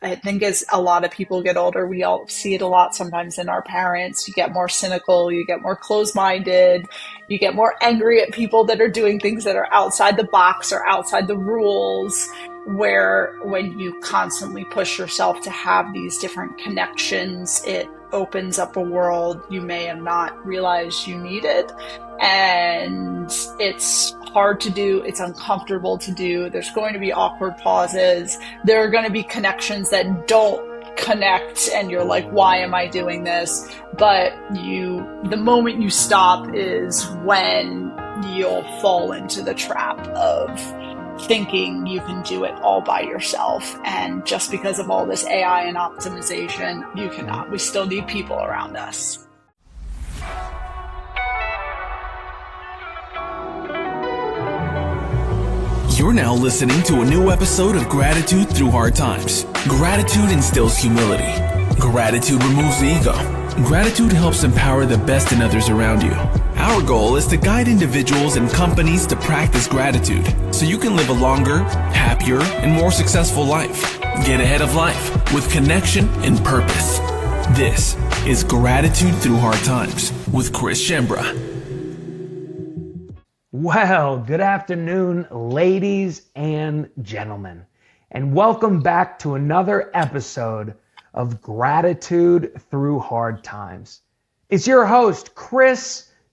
I think as a lot of people get older, we all see it a lot sometimes in our parents. You get more cynical, you get more closed-minded, you get more angry at people that are doing things that are outside the box or outside the rules. Where when you constantly push yourself to have these different connections, it opens up a world you may have not realized you needed. And it's hard to do, it's uncomfortable to do. There's going to be awkward pauses. There are going to be connections that don't connect and you're like, why am I doing this? But the moment you stop is when you'll fall into the trap of thinking you can do it all by yourself. And just because of all this AI and optimization, you cannot. We still need people around us. You're now listening to a new episode of Gratitude Through Hard Times. Gratitude instills humility. Gratitude removes the ego. Gratitude helps empower the best in others around you. Our goal is to guide individuals and companies to practice gratitude so you can live a longer, happier, and more successful life. Get ahead of life with connection and purpose. This is Gratitude Through Hard Times with Schembra. Well, good afternoon, ladies and gentlemen, and welcome back to another episode of Gratitude Through Hard Times. It's your host,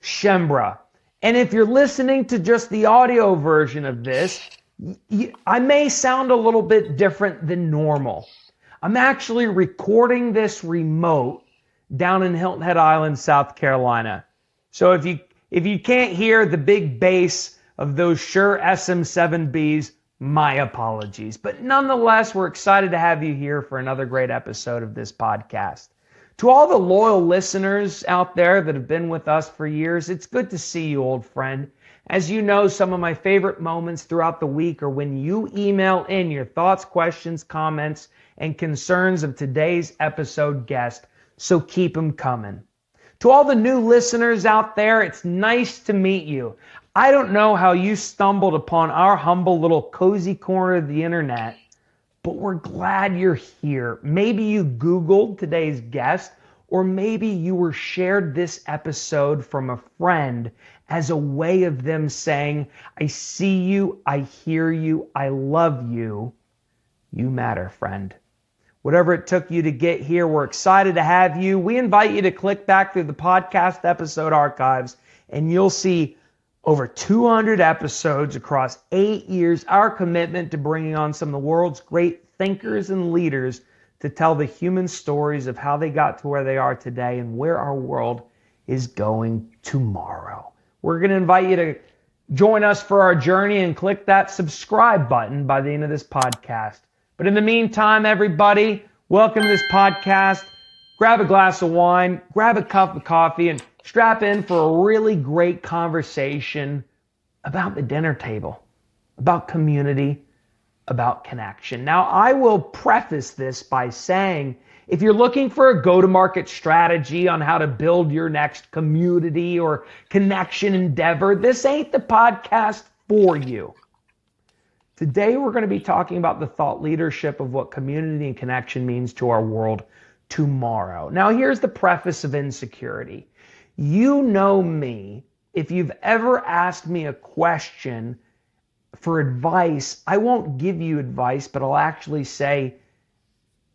Schembra, and if you're listening to just the audio version of this, I may sound a little bit different than normal. I'm actually recording this remote down in Hilton Head Island, South Carolina. So if you can't hear the big bass of those Shure SM7Bs, my apologies. But nonetheless, we're excited to have you here for another great episode of this podcast. To all the loyal listeners out there that have been with us for years, it's good to see you, old friend. As you know, some of my favorite moments throughout the week are when you email in your thoughts, questions, comments, and concerns of today's episode guest. So keep them coming. To all the new listeners out there, it's nice to meet you. I don't know how you stumbled upon our humble little cozy corner of the internet, but we're glad you're here. Maybe you Googled today's guest, or maybe you were shared this episode from a friend as a way of them saying, I see you, I hear you, I love you. You matter, friend. Whatever it took you to get here, we're excited to have you. We invite you to click back through the podcast episode archives, and you'll see over 200 episodes across 8 years, our commitment to bringing on some of the world's great thinkers and leaders to tell the human stories of how they got to where they are today and where our world is going tomorrow. We're going to invite you to join us for our journey and click that subscribe button by the end of this podcast. But in the meantime, everybody, welcome to this podcast. Grab a glass of wine, grab a cup of coffee, and strap in for a really great conversation about the dinner table, about community, about connection. Now, I will preface this by saying, if you're looking for a go-to-market strategy on how to build your next community or connection endeavor, this ain't the podcast for you. Today, we're going to be talking about the thought leadership of what community and connection means to our world tomorrow. Now, here's the preface of insecurity. You know me. If you've ever asked me a question for advice, I won't give you advice, but I'll actually say,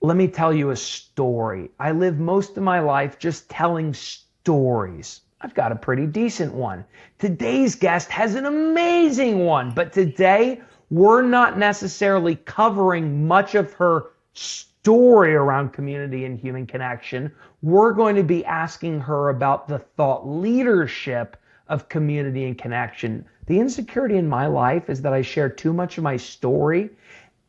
let me tell you a story. I live most of my life just telling stories. I've got a pretty decent one. Today's guest has an amazing one, but today we're not necessarily covering much of her story around community and human connection. We're going to be asking her about the thought leadership of community and connection. The insecurity in my life is that I share too much of my story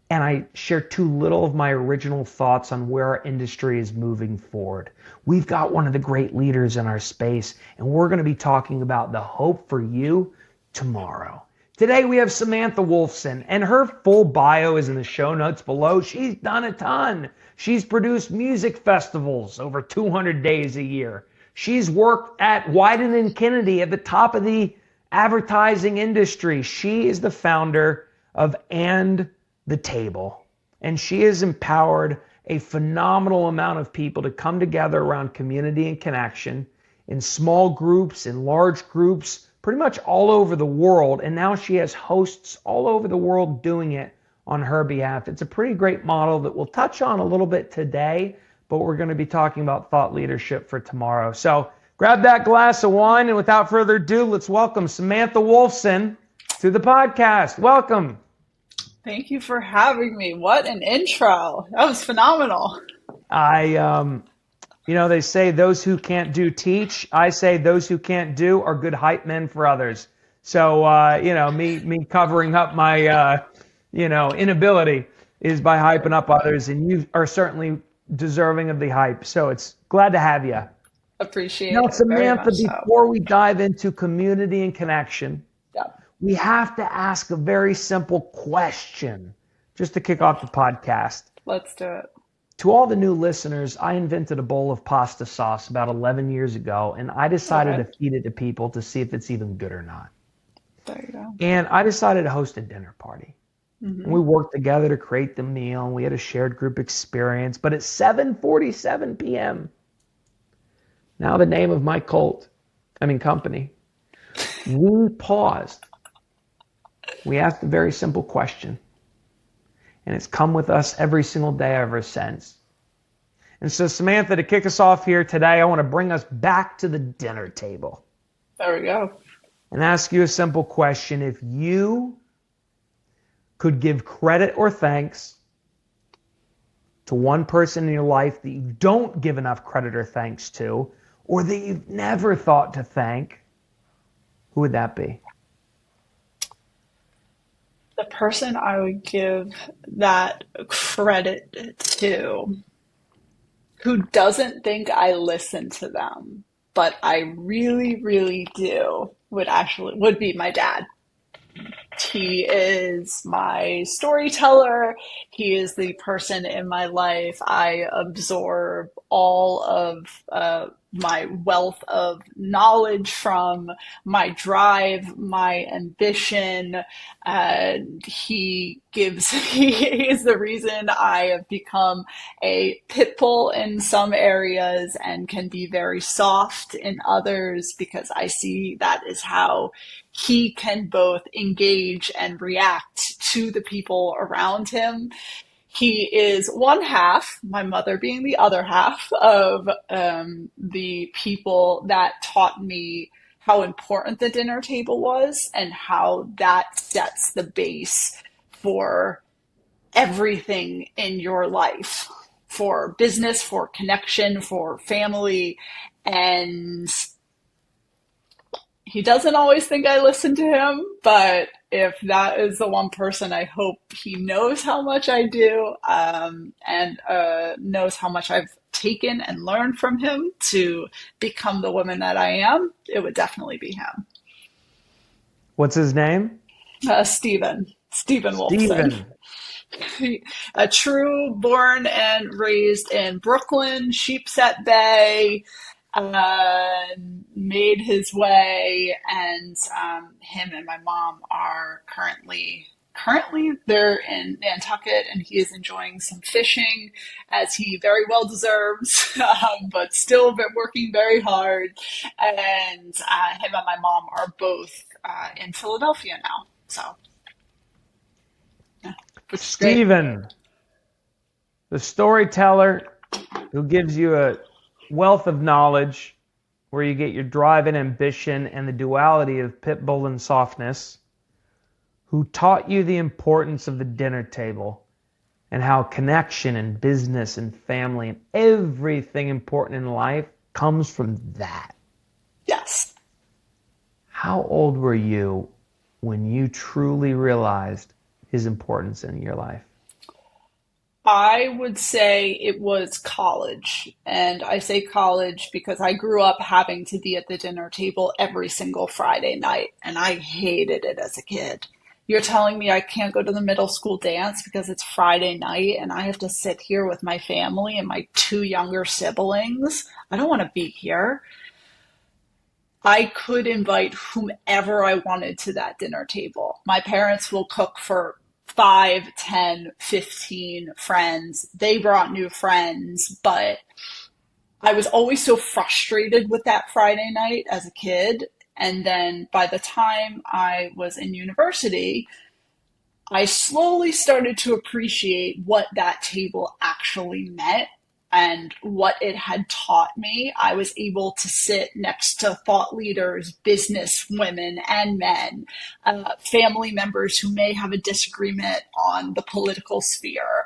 and I share too little of my original thoughts on where our industry is moving forward. We've got one of the great leaders in our space, and we're going to be talking about the hope for you tomorrow. Today we have Samantha Wolfson, and her full bio is in the show notes below. She's done a ton. She's produced music festivals over 200 days a year. She's worked at Wieden+Kennedy at the top of the advertising industry. She is the founder of And the Table, and she has empowered a phenomenal amount of people to come together around community and connection in small groups, in large groups, pretty much all over the world. And now she has hosts all over the world doing it on her behalf. It's a pretty great model that we'll touch on a little bit today, but we're going to be talking about thought leadership for tomorrow. So grab that glass of wine, and without further ado, let's welcome Samantha Wolfson to the podcast. Welcome. Thank you for having me. What an intro. That was phenomenal. They say those who can't do teach. I say those who can't do are good hype men for others. So, me covering up my, inability is by hyping up others, and you are certainly deserving of the hype. So it's glad to have you. Appreciate now, it. Samantha, very much before we dive into community and connection, Yep. we have to ask a very simple question just to kick off the podcast. Let's do it. To all the new listeners, I invented a bowl of pasta sauce about 11 years ago, and I decided to feed it to people to see if it's even good or not. There you go. And I decided to host a dinner party. Mm-hmm. And we worked together to create the meal, and we had a shared group experience. But at 7:47 p.m., now the name of my company, we paused. We asked a very simple question. And it's come with us every single day ever since. And so, Samantha, to kick us off here today, I want to bring us back to the dinner table. There we go. And ask you a simple question. If you could give credit or thanks to one person in your life that you don't give enough credit or thanks to, or that you've never thought to thank, who would that be? The person I would give that credit to, who doesn't think I listen to them, but I really, really do, would be my dad. He is my storyteller. He is the person in my life I absorb all of my wealth of knowledge from, my drive, my ambition. He is the reason I have become a pit bull in some areas and can be very soft in others, because I see that is how he can both engage and react to the people around him. He is one half, my mother being the other half, of the people that taught me how important the dinner table was and how that sets the base for everything in your life, for business, for connection, for family. And he doesn't always think I listen to him, but if that is the one person, I hope he knows how much I do, and knows how much I've taken and learned from him to become the woman that I am. It would definitely be him. What's his name? Stephen Wolfson. A true born and raised in Brooklyn, Sheepshead Bay. Made his way, and him and my mom are currently they're in Nantucket, and he is enjoying some fishing, as he very well deserves, but still been working very hard. And him and my mom are both in Philadelphia now. So, yeah, Stephen, the storyteller who gives you a wealth of knowledge, where you get your drive and ambition and the duality of pit bull and softness, who taught you the importance of the dinner table and how connection and business and family and everything important in life comes from that. Yes. How old were you when you truly realized his importance in your life? I would say it was college. And I say college because I grew up having to be at the dinner table every single Friday night, and I hated it as a kid. You're telling me I can't go to the middle school dance because it's Friday night and I have to sit here with my family and my two younger siblings? I don't want to be here. I could invite whomever I wanted to that dinner table. My parents will cook for 5, 10, 15 friends. They brought new friends, but I was always so frustrated with that Friday night as a kid. And then by the time I was in university, I slowly started to appreciate what that table actually meant and what it had taught me. I was able to sit next to thought leaders, business women and men, family members who may have a disagreement on the political sphere,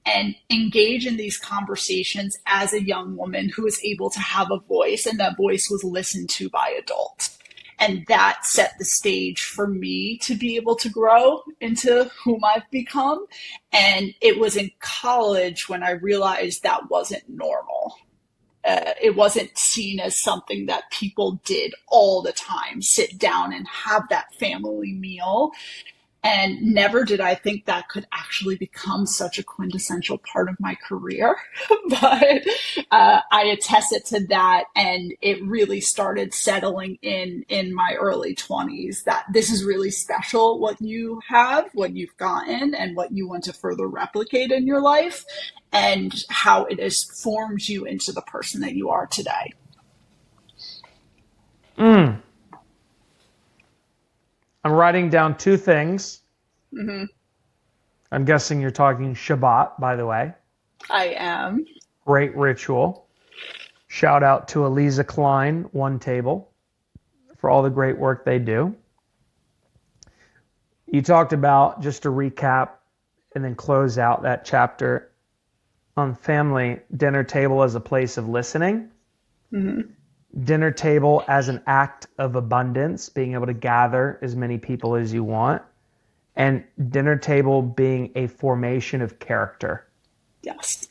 and engage in these conversations as a young woman who was able to have a voice, and that voice was listened to by adults. And that set the stage for me to be able to grow into whom I've become. And it was in college when I realized that wasn't normal. It wasn't seen as something that people did all the time, sit down and have that family meal. And never did I think that could actually become such a quintessential part of my career. But I attested to that, and it really started settling in my early 20s that this is really special what you have, what you've gotten, and what you want to further replicate in your life, and how it has formed you into the person that you are today. I'm writing down two things. Mm-hmm. I'm guessing you're talking Shabbat, by the way. I am. Great ritual. Shout out to Eliza Klein, One Table, for all the great work they do. You talked about, just to recap and then close out that chapter on family, dinner table as a place of listening. Mm-hmm. Dinner table as an act of abundance, being able to gather as many people as you want, and dinner table being a formation of character. Yes.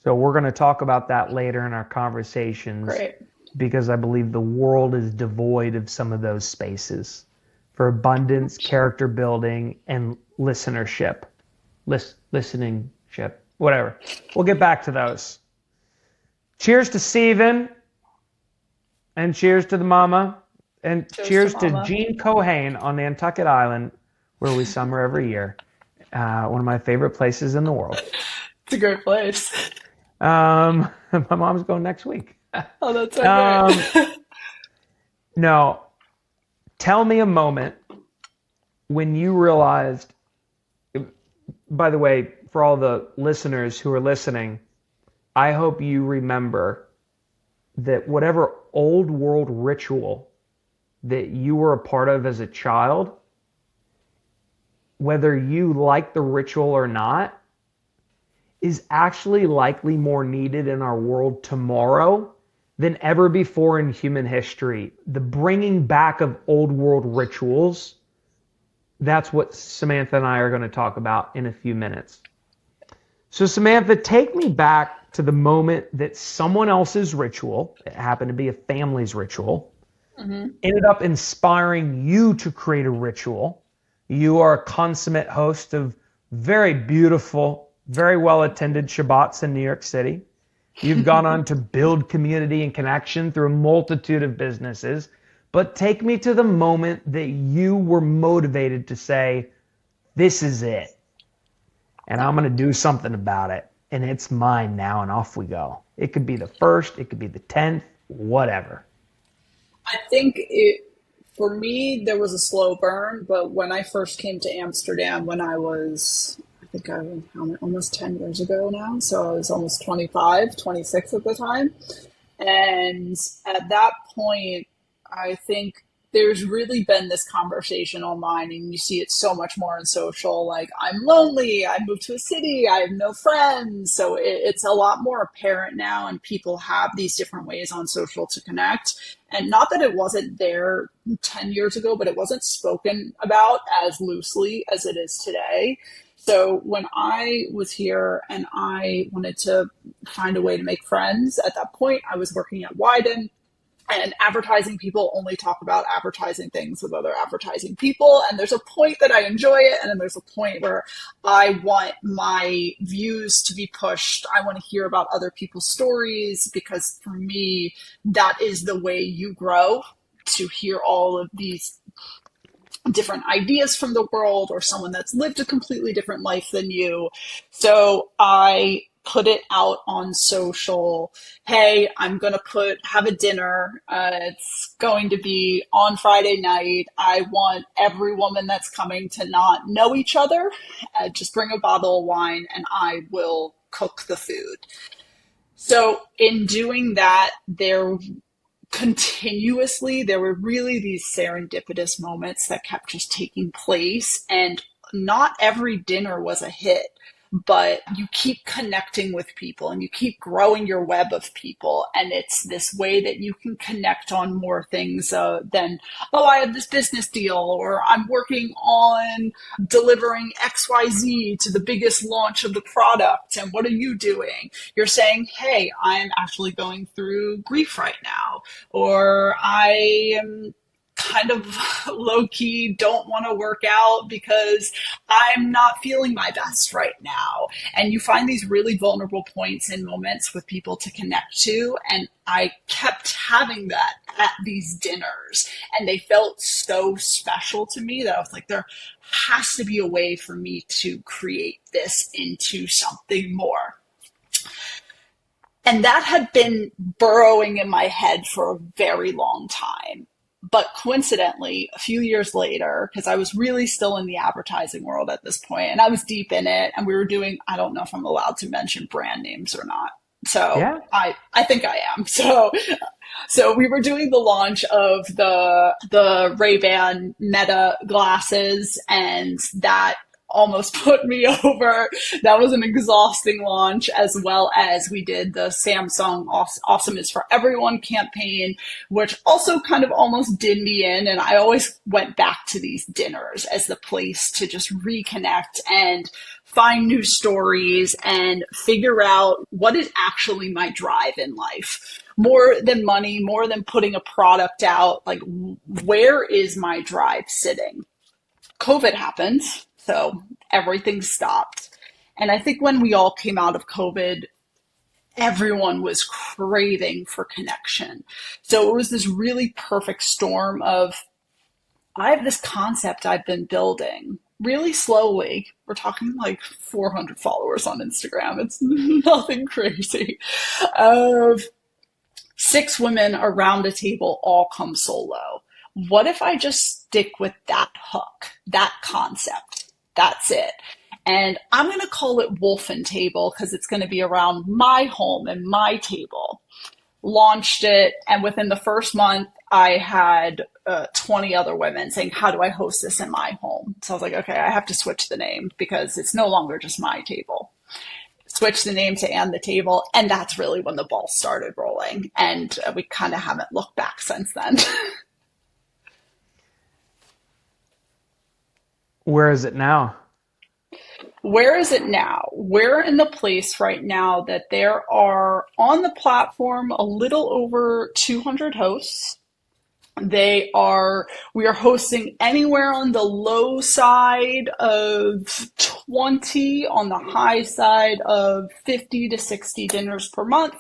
So we're going to talk about that later in our conversations. Great. Because I believe the world is devoid of some of those spaces for abundance, character building, and listenership. Listeningship, whatever. We'll get back to those. Cheers to Steven. And cheers to the mama. And cheers to Gene Cohane on Nantucket Island, where we summer every year. One of my favorite places in the world. It's a great place. My mom's going next week. Oh, that's so great. No, tell me a moment when you realized, by the way, for all the listeners who are listening, I hope you remember that whatever old world ritual that you were a part of as a child, whether you like the ritual or not, is actually likely more needed in our world tomorrow than ever before in human history. The bringing back of old world rituals, that's what Samantha and I are going to talk about in a few minutes. So Samantha, take me back to the moment that someone else's ritual, it happened to be a family's ritual, ended up inspiring you to create a ritual. You are a consummate host of very beautiful, very well-attended Shabbats in New York City. You've gone on to build community and connection through a multitude of businesses. But take me to the moment that you were motivated to say, this is it. And I'm going to do something about it. And it's mine now, and off we go. It could be the 1st, it could be the 10th, whatever. I think for me, there was a slow burn, but when I first came to Amsterdam when I was, I think I was almost 10 years ago now, so I was almost 25, 26 at the time. And at that point, I think there's really been this conversation online, and you see it so much more on social, like, I'm lonely, I moved to a city, I have no friends. So it's a lot more apparent now, and people have these different ways on social to connect. And not that it wasn't there 10 years ago, but it wasn't spoken about as loosely as it is today. So when I was here and I wanted to find a way to make friends, at that point I was working at Wieden. And advertising people only talk about advertising things with other advertising people. And there's a point that I enjoy it. And then there's a point where I want my views to be pushed. I want to hear about other people's stories, because for me, that is the way you grow, to hear all of these different ideas from the world or someone that's lived a completely different life than you. So I put it out on social. Hey, I'm going to have a dinner. It's going to be on Friday night. I want every woman that's coming to not know each other. Just bring a bottle of wine and I will cook the food. So in doing that, there were really these serendipitous moments that kept just taking place, and not every dinner was a hit, but you keep connecting with people and you keep growing your web of people, and it's this way that you can connect on more things than, oh, I have this business deal, or I'm working on delivering XYZ to the biggest launch of the product, and what are you doing? You're saying, hey, I'm actually going through grief right now, or I am kind of low key don't want to work out because I'm not feeling my best right now. And you find these really vulnerable points and moments with people to connect to. And I kept having that at these dinners, and they felt so special to me that I was like, there has to be a way for me to create this into something more. And that had been burrowing in my head for a very long time. But coincidentally, a few years later, because I was really still in the advertising world at this point, and I was deep in it, and we were doing, I don't know if I'm allowed to mention brand names or not. So Yeah. I think I am. So we were doing the launch of the Ray-Ban Meta glasses, and that almost put me over. That was an exhausting launch, as well as we did the Samsung Awesome is for Everyone campaign, which also kind of almost did me in. And I always went back to these dinners as the place to just reconnect and find new stories and figure out what is actually my drive in life. More than money, more than putting a product out, like, where is my drive sitting? COVID happened, so everything stopped. And I think when we all came out of COVID, everyone was craving for connection. So it was this really perfect storm of, I have this concept I've been building really slowly. We're talking like 400 followers on Instagram. It's nothing crazy. Of 6 women around a table all come solo. What if I just stick with that hook, that concept? That's it. And I'm going to call it Wolf and Table because it's going to be around my home and my table. Launched it, and within the first month, I had 20 other women saying, how do I host this in my home? So I was like, okay, I have to switch the name because it's no longer just my table. Switch the name to And the Table, and that's really when the ball started rolling. And we kind of haven't looked back since then. Where is it now? Where is it now? We're in the place right now that there are on the platform a little over 200 hosts. We are hosting anywhere on the low side of 20, on the high side of 50 to 60 dinners per month.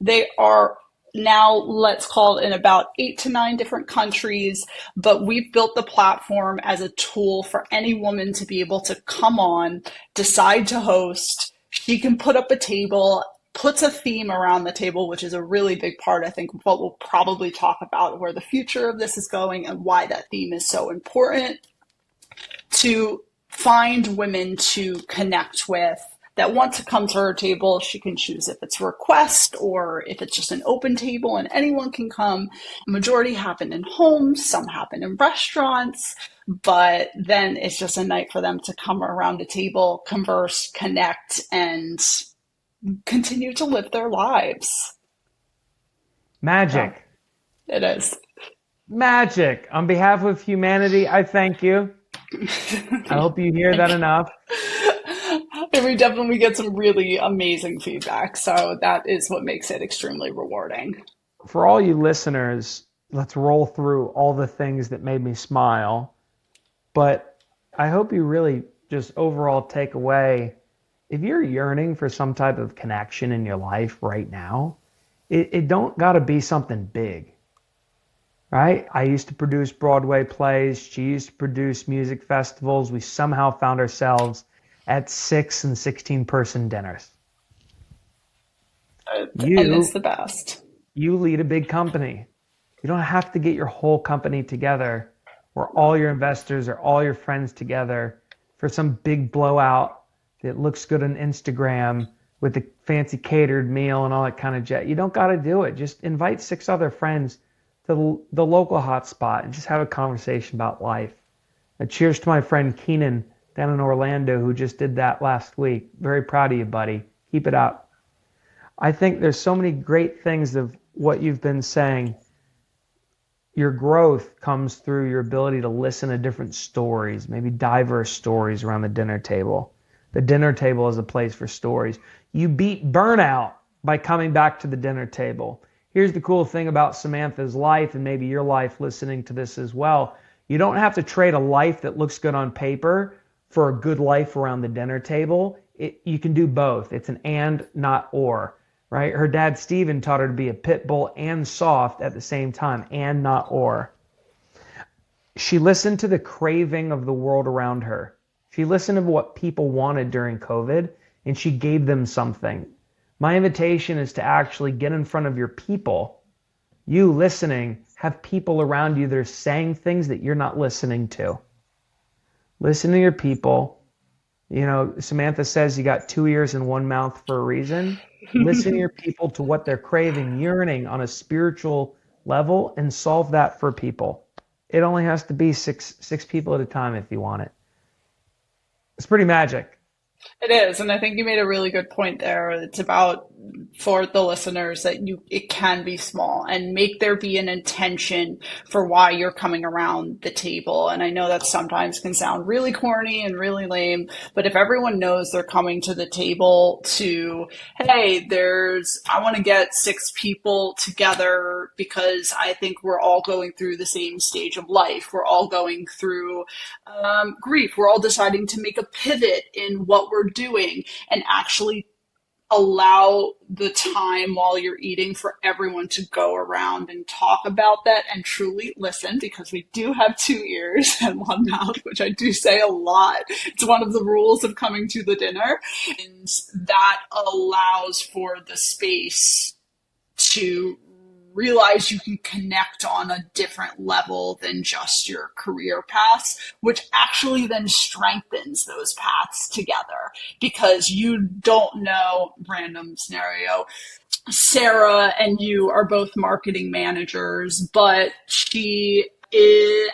They are now, let's call it, in about 8 to 9 different countries, but we've built the platform as a tool for any woman to be able to come on, decide to host. She can put up a table, puts a theme around the table, which is a really big part, I think, of what we'll probably talk about, where the future of this is going and why that theme is so important, to find women to connect with that want to come to her table. She can choose if it's a request or if it's just an open table and anyone can come. The majority happen in homes, some happen in restaurants, but then it's just a night for them to come around a table, converse, connect, and continue to live their lives. Magic. It is. Magic. On behalf of humanity, I thank you. I hope you hear that enough. And we definitely get some really amazing feedback. So that is what makes it extremely rewarding. For all you listeners, let's roll through all the things that made me smile. But I hope you really just overall take away, if you're yearning for some type of connection in your life right now, it don't got to be something big. right? I used to produce Broadway plays. She used to produce music festivals. We somehow found ourselves at 6 and 16 person dinners. And it's You the best. you lead a big company. You don't have to get your whole company together or all No. your investors or all your friends together for some big blowout that looks good on Instagram with a fancy catered meal and all that kind of jet. You don't got to do it. Just invite 6 other friends to the local hotspot and just have a conversation about life. Cheers to my friend Keenan down in Orlando who just did that last week. Very proud of you, buddy. Keep it up. I think there's so many great things of what you've been saying. Your growth comes through your ability to listen to different stories, maybe diverse stories around the dinner table. The dinner table is a place for stories. You beat burnout by coming back to the dinner table. Here's the cool thing about Samantha's life and maybe your life listening to this as well. You don't have to trade a life that looks good on paper for a good life around the dinner table. You can do both. It's an and, not or, right? Her dad, Steven, taught her to be a pit bull and soft at the same time, and not or. She listened to the craving of the world around her. She listened to what people wanted during COVID, and she gave them something. My invitation is to actually get in front of your people. You listening, have people around you that are saying things that you're not listening to. Listen to your people. You know, Samantha says you got 2 ears and one mouth for a reason. Listen to your people, to what they're craving, yearning on a spiritual level, and solve that for people. It only has to be six people at a time if you want it. It's pretty magic. It is, and I think you made a really good point there. It's about for the listeners that it can be small and make there be an intention for why you're coming around the table. And I know that sometimes can sound really corny and really lame, but if everyone knows they're coming to the table to, hey, I want to get 6 people together because I think we're all going through the same stage of life. We're all going through grief. We're all deciding to make a pivot in what we're doing and actually allow the time while you're eating for everyone to go around and talk about that and truly listen, because we do have 2 ears and one mouth, which I do say a lot. It's one of the rules of coming to the dinner. And that allows for the space to realize you can connect on a different level than just your career paths, which actually then strengthens those paths together because you don't know, random scenario, Sarah and you are both marketing managers, but she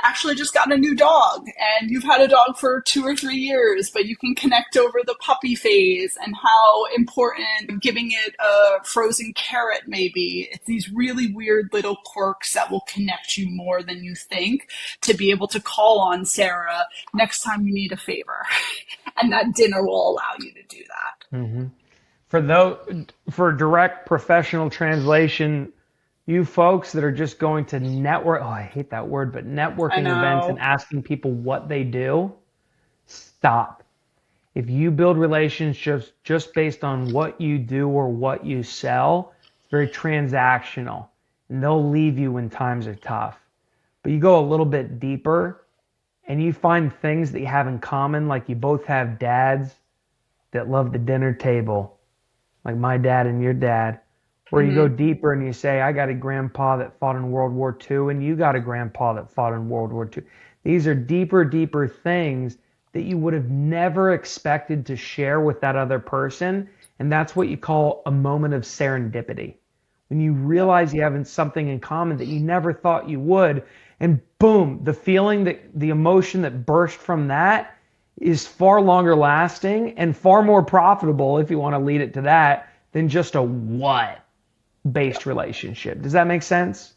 actually just got a new dog and you've had a dog for 2 or 3 years, but you can connect over the puppy phase and how important giving it a frozen carrot may be. It's these really weird little quirks that will connect you more than you think to be able to call on Sarah next time you need a favor. And that dinner will allow you to do that. Mm-hmm. For direct professional translation, you folks that are just going to network, oh, I hate that word, but networking events and asking people what they do, stop. If you build relationships just based on what you do or what you sell, it's very transactional and they'll leave you when times are tough. But you go a little bit deeper and you find things that you have in common, like you both have dads that love the dinner table, like my dad and your dad. Where you go deeper and you say, I got a grandpa that fought in World War II and you got a grandpa that fought in World War II. These are deeper things that you would have never expected to share with that other person. And that's what you call a moment of serendipity. When you realize you have something in common that you never thought you would, and boom, the feeling, the emotion that burst from that is far longer lasting and far more profitable, if you want to lead it to that, than just a what based relationship. Does that make sense?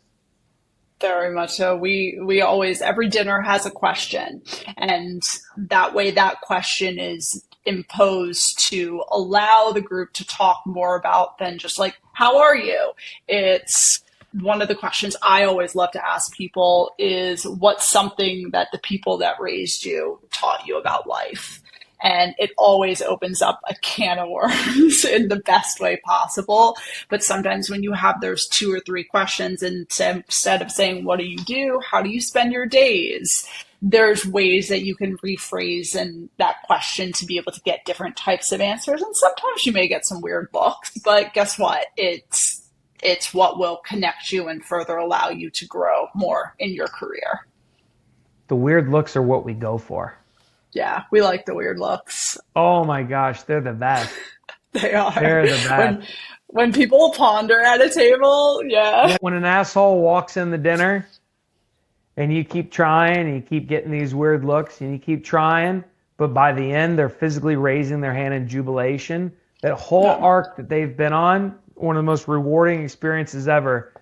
Very much so. We always, every dinner has a question, and that way that question is imposed to allow the group to talk more about than just like, how are you? It's one of the questions I always love to ask people is, what's something that the people that raised you taught you about life? And it always opens up a can of worms in the best way possible. But sometimes when you have those 2 or 3 questions, and instead of saying, what do you do? How do you spend your days? There's ways that you can rephrase and that question to be able to get different types of answers. And sometimes you may get some weird looks, but guess what? It's what will connect you and further allow you to grow more in your career. The weird looks are what we go for. Yeah, we like the weird looks. Oh my gosh, they're the best. They are. They're the best. When people ponder at a table, yeah. When an asshole walks in the dinner and you keep trying and you keep getting these weird looks and you keep trying, but by the end they're physically raising their hand in jubilation, that whole arc that they've been on, one of the most rewarding experiences ever.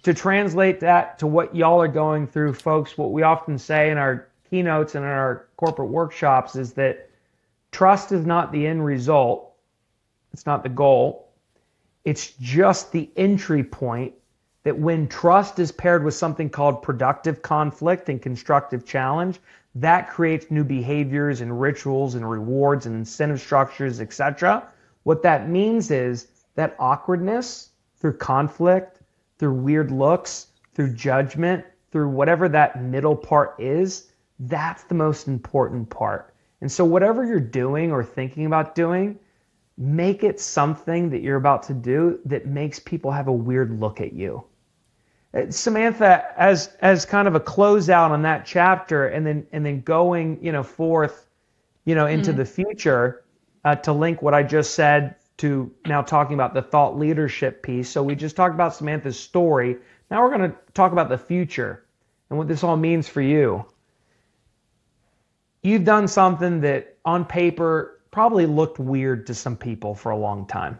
To translate that to what y'all are going through, folks, what we often say in our keynotes and in our corporate workshops is that trust is not the end result. It's not the goal. It's just the entry point that when trust is paired with something called productive conflict and constructive challenge, that creates new behaviors and rituals and rewards and incentive structures, etc. What that means is that awkwardness through conflict, through weird looks, through judgment, through whatever that middle part is, that's the most important part. And so whatever you're doing or thinking about doing, make it something that you're about to do that makes people have a weird look at you. Samantha, as kind of a closeout on that chapter, and then going forth into the future, to link what I just said to now talking about the thought leadership piece. So we just talked about Samantha's story. Now we're going to talk about the future and what this all means for you. You've done something that on paper probably looked weird to some people for a long time.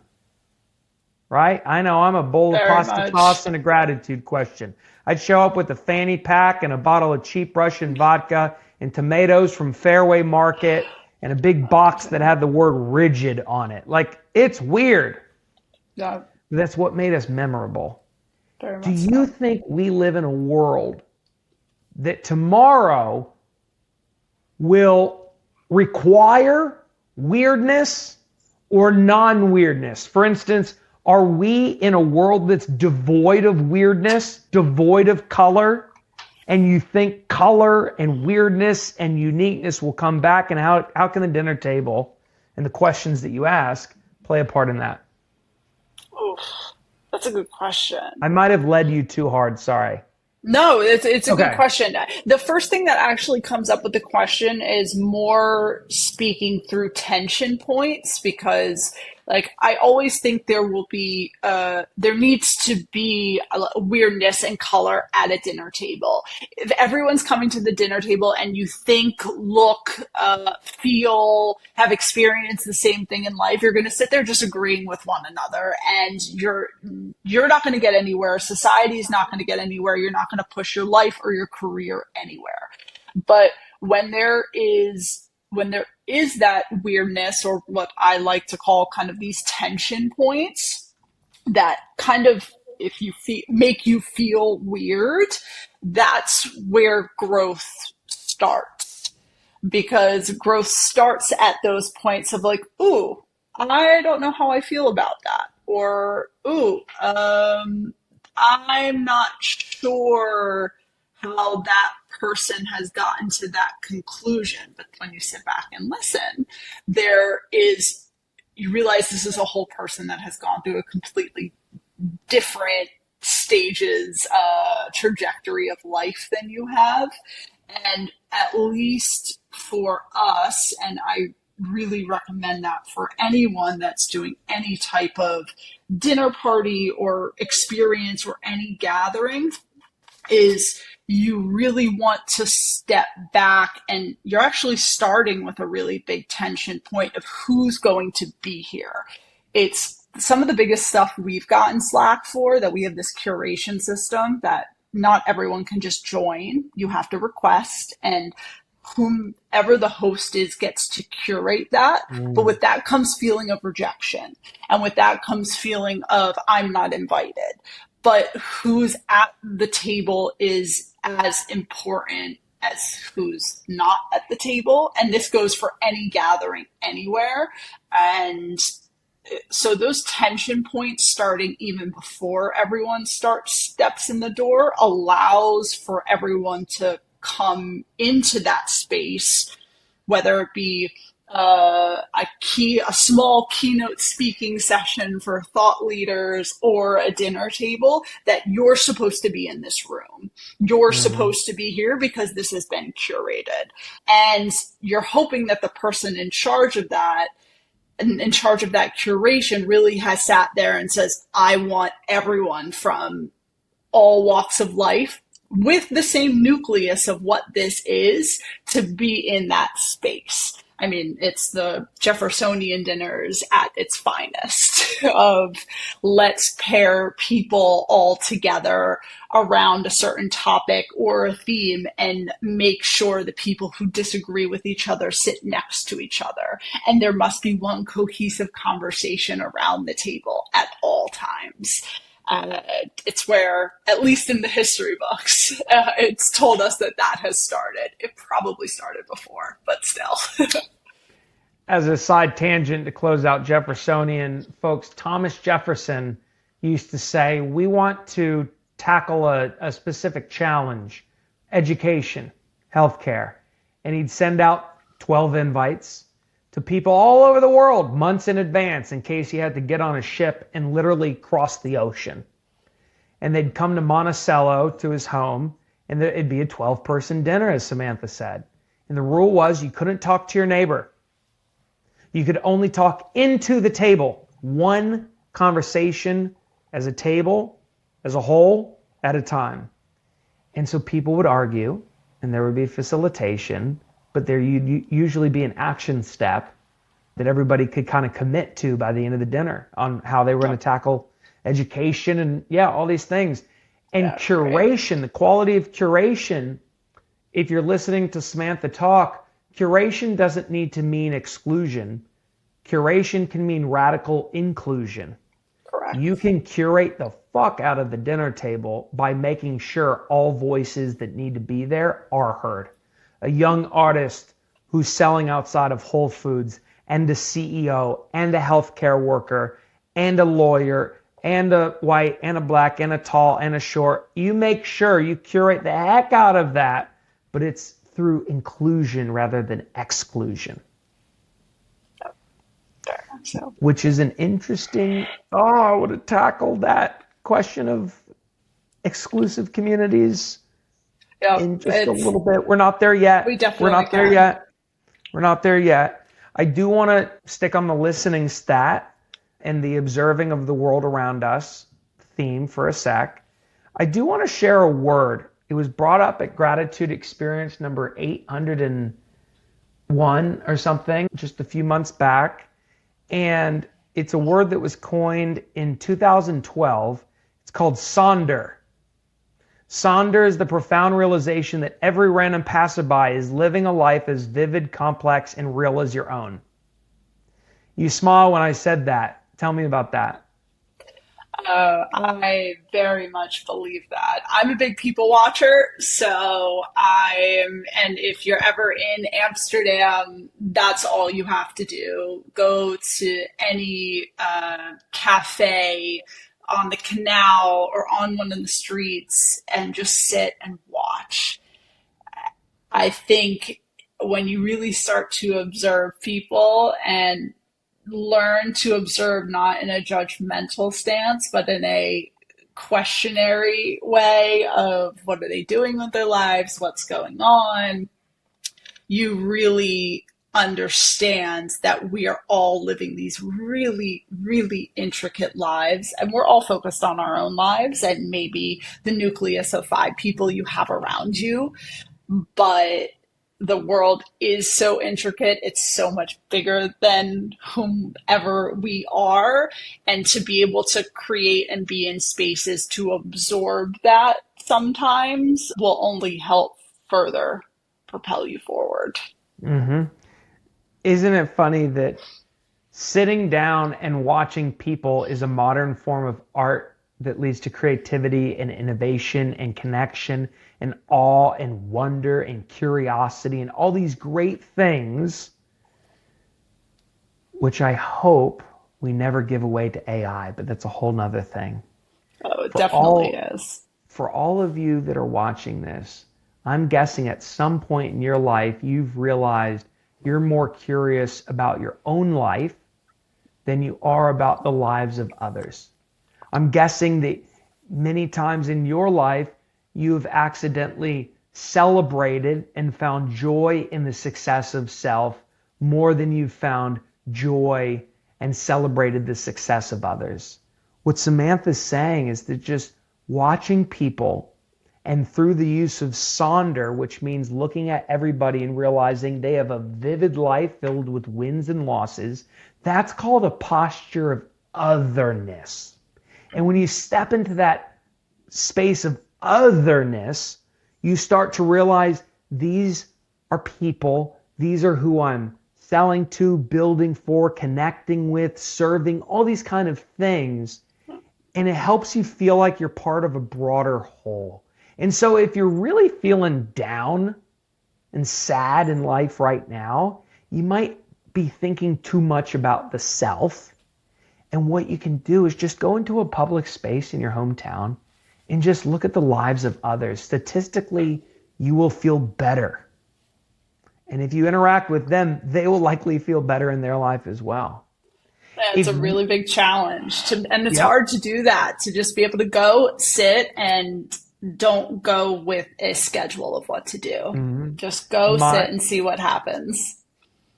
Right? I know, I'm a bowl of pasta toss and a gratitude question. I'd show up with a fanny pack and a bottle of cheap Russian vodka and tomatoes from Fairway Market and a big box that had the word rigid on it. Like, it's weird. Yeah. That's what made us memorable. Very Do much you so. think we live in a world that tomorrow will require weirdness or non-weirdness? For instance, are we in a world that's devoid of weirdness, devoid of color, and you think color and weirdness and uniqueness will come back? And how can the dinner table and the questions that you ask play a part in that? Oof, that's a good question. I might have led you too hard, sorry. No, it's a Okay. good question. The first thing that actually comes up with the question is more speaking through tension points, because I always think there needs to be a weirdness and color at a dinner table. If everyone's coming to the dinner table and you think, look, feel, have experienced the same thing in life, you're going to sit there just agreeing with one another, and you're not going to get anywhere. Society's not going to get anywhere. You're not going to push your life or your career anywhere. But when there is that weirdness, or what I like to call kind of these tension points that kind of, if you make you feel weird, that's where growth starts. Because growth starts at those points of like, ooh, I don't know how I feel about that. Or, ooh, I'm not sure how that person has gotten to that conclusion. But when you sit back and listen, you realize this is a whole person that has gone through a completely different stages, trajectory of life than you have. And at least for us, and I really recommend that for anyone that's doing any type of dinner party or experience or any gathering, is you really want to step back, and you're actually starting with a really big tension point of who's going to be here. It's some of the biggest stuff we've gotten slack for, that we have this curation system that not everyone can just join. You have to request, and whomever the host is gets to curate that. But with that comes feeling of rejection. And with that comes feeling of, I'm not invited. But who's at the table is as important as who's not at the table. And this goes for any gathering anywhere. And so those tension points starting even before everyone steps in the door allows for everyone to come into that space, whether it be a small keynote speaking session for thought leaders or a dinner table, that you're supposed to be in this room. You're supposed to be here because this has been curated. And you're hoping that the person in charge of that curation really has sat there and says, I want everyone from all walks of life with the same nucleus of what this is to be in that space. I mean, it's the Jeffersonian dinners at its finest of let's pair people all together around a certain topic or a theme and make sure the people who disagree with each other sit next to each other. And there must be one cohesive conversation around the table at all times. It's where, at least in the history books, it's told us that has started. It probably started before, but still. As a side tangent to close out Jeffersonian, folks, Thomas Jefferson used to say, we want to tackle a specific challenge, education, healthcare. And he'd send out 12 invites to people all over the world months in advance in case he had to get on a ship and literally cross the ocean. And they'd come to Monticello to his home, and it'd be a 12-person dinner, as Samantha said. And the rule was you couldn't talk to your neighbor. You could only talk into the table, one conversation as a table, as a whole, at a time. And so people would argue, and there would be facilitation, but there would usually be an action step that everybody could kind of commit to by the end of the dinner on how they were going to tackle education and all these things. And curation, the quality of curation, if you're listening to Samantha talk, curation doesn't need to mean exclusion. Curation can mean radical inclusion. Correct. You can curate the fuck out of the dinner table by making sure all voices that need to be there are heard. A young artist who's selling outside of Whole Foods, and a CEO, and a healthcare worker, and a lawyer, and a white, and a black, and a tall, and a short. You make sure you curate the heck out of that, but it's through inclusion rather than exclusion. So. Which is an interesting, I would have tackled that question of exclusive communities in just a little bit. We're not there yet. We're not there yet. We're not there yet. I do want to stick on the listening stat and the observing of the world around us theme for a sec. I do want to share a word. It was brought up at Gratitude Experience number 801 or something, just a few months back. And it's a word that was coined in 2012. It's called sonder. Sonder is the profound realization that every random passerby is living a life as vivid, complex, and real as your own. You smile when I said that. Tell me about that. I very much believe that. I'm a big people watcher, and if you're ever in Amsterdam, that's all you have to do. Go to any cafe on the canal or on one of the streets and just sit and watch. I think when you really start to observe people and learn to observe not in a judgmental stance, but in a questionary way of what are they doing with their lives, what's going on, you really understand that we are all living these really, really intricate lives, and we're all focused on our own lives and maybe the nucleus of 5 people you have around you, but the world is so intricate. It's so much bigger than whomever we are. And to be able to create and be in spaces to absorb that sometimes will only help further propel you forward. Mm-hmm. Isn't it funny that sitting down and watching people is a modern form of art that leads to creativity and innovation and connection and awe and wonder and curiosity and all these great things, which I hope we never give away to AI, but that's a whole nother thing. Oh, it For definitely all, is. for all of you that are watching this, I'm guessing at some point in your life, you've realized you're more curious about your own life than you are about the lives of others. I'm guessing that many times in your life, you've accidentally celebrated and found joy in the success of self more than you've found joy and celebrated the success of others. What Samantha's saying is that just watching people and through the use of sonder, which means looking at everybody and realizing they have a vivid life filled with wins and losses, that's called a posture of otherness. And when you step into that space of otherness, you start to realize these are people, these are who I'm selling to, building for, connecting with, serving, all these kind of things. And it helps you feel like you're part of a broader whole. And so if you're really feeling down and sad in life right now, you might be thinking too much about the self. And what you can do is just go into a public space in your hometown and just look at the lives of others. Statistically, you will feel better. And if you interact with them, they will likely feel better in their life as well. It's a really big challenge and it's Yep. hard to do that, to just be able to go sit and don't go with a schedule of what to do. Just go sit My, and see what happens.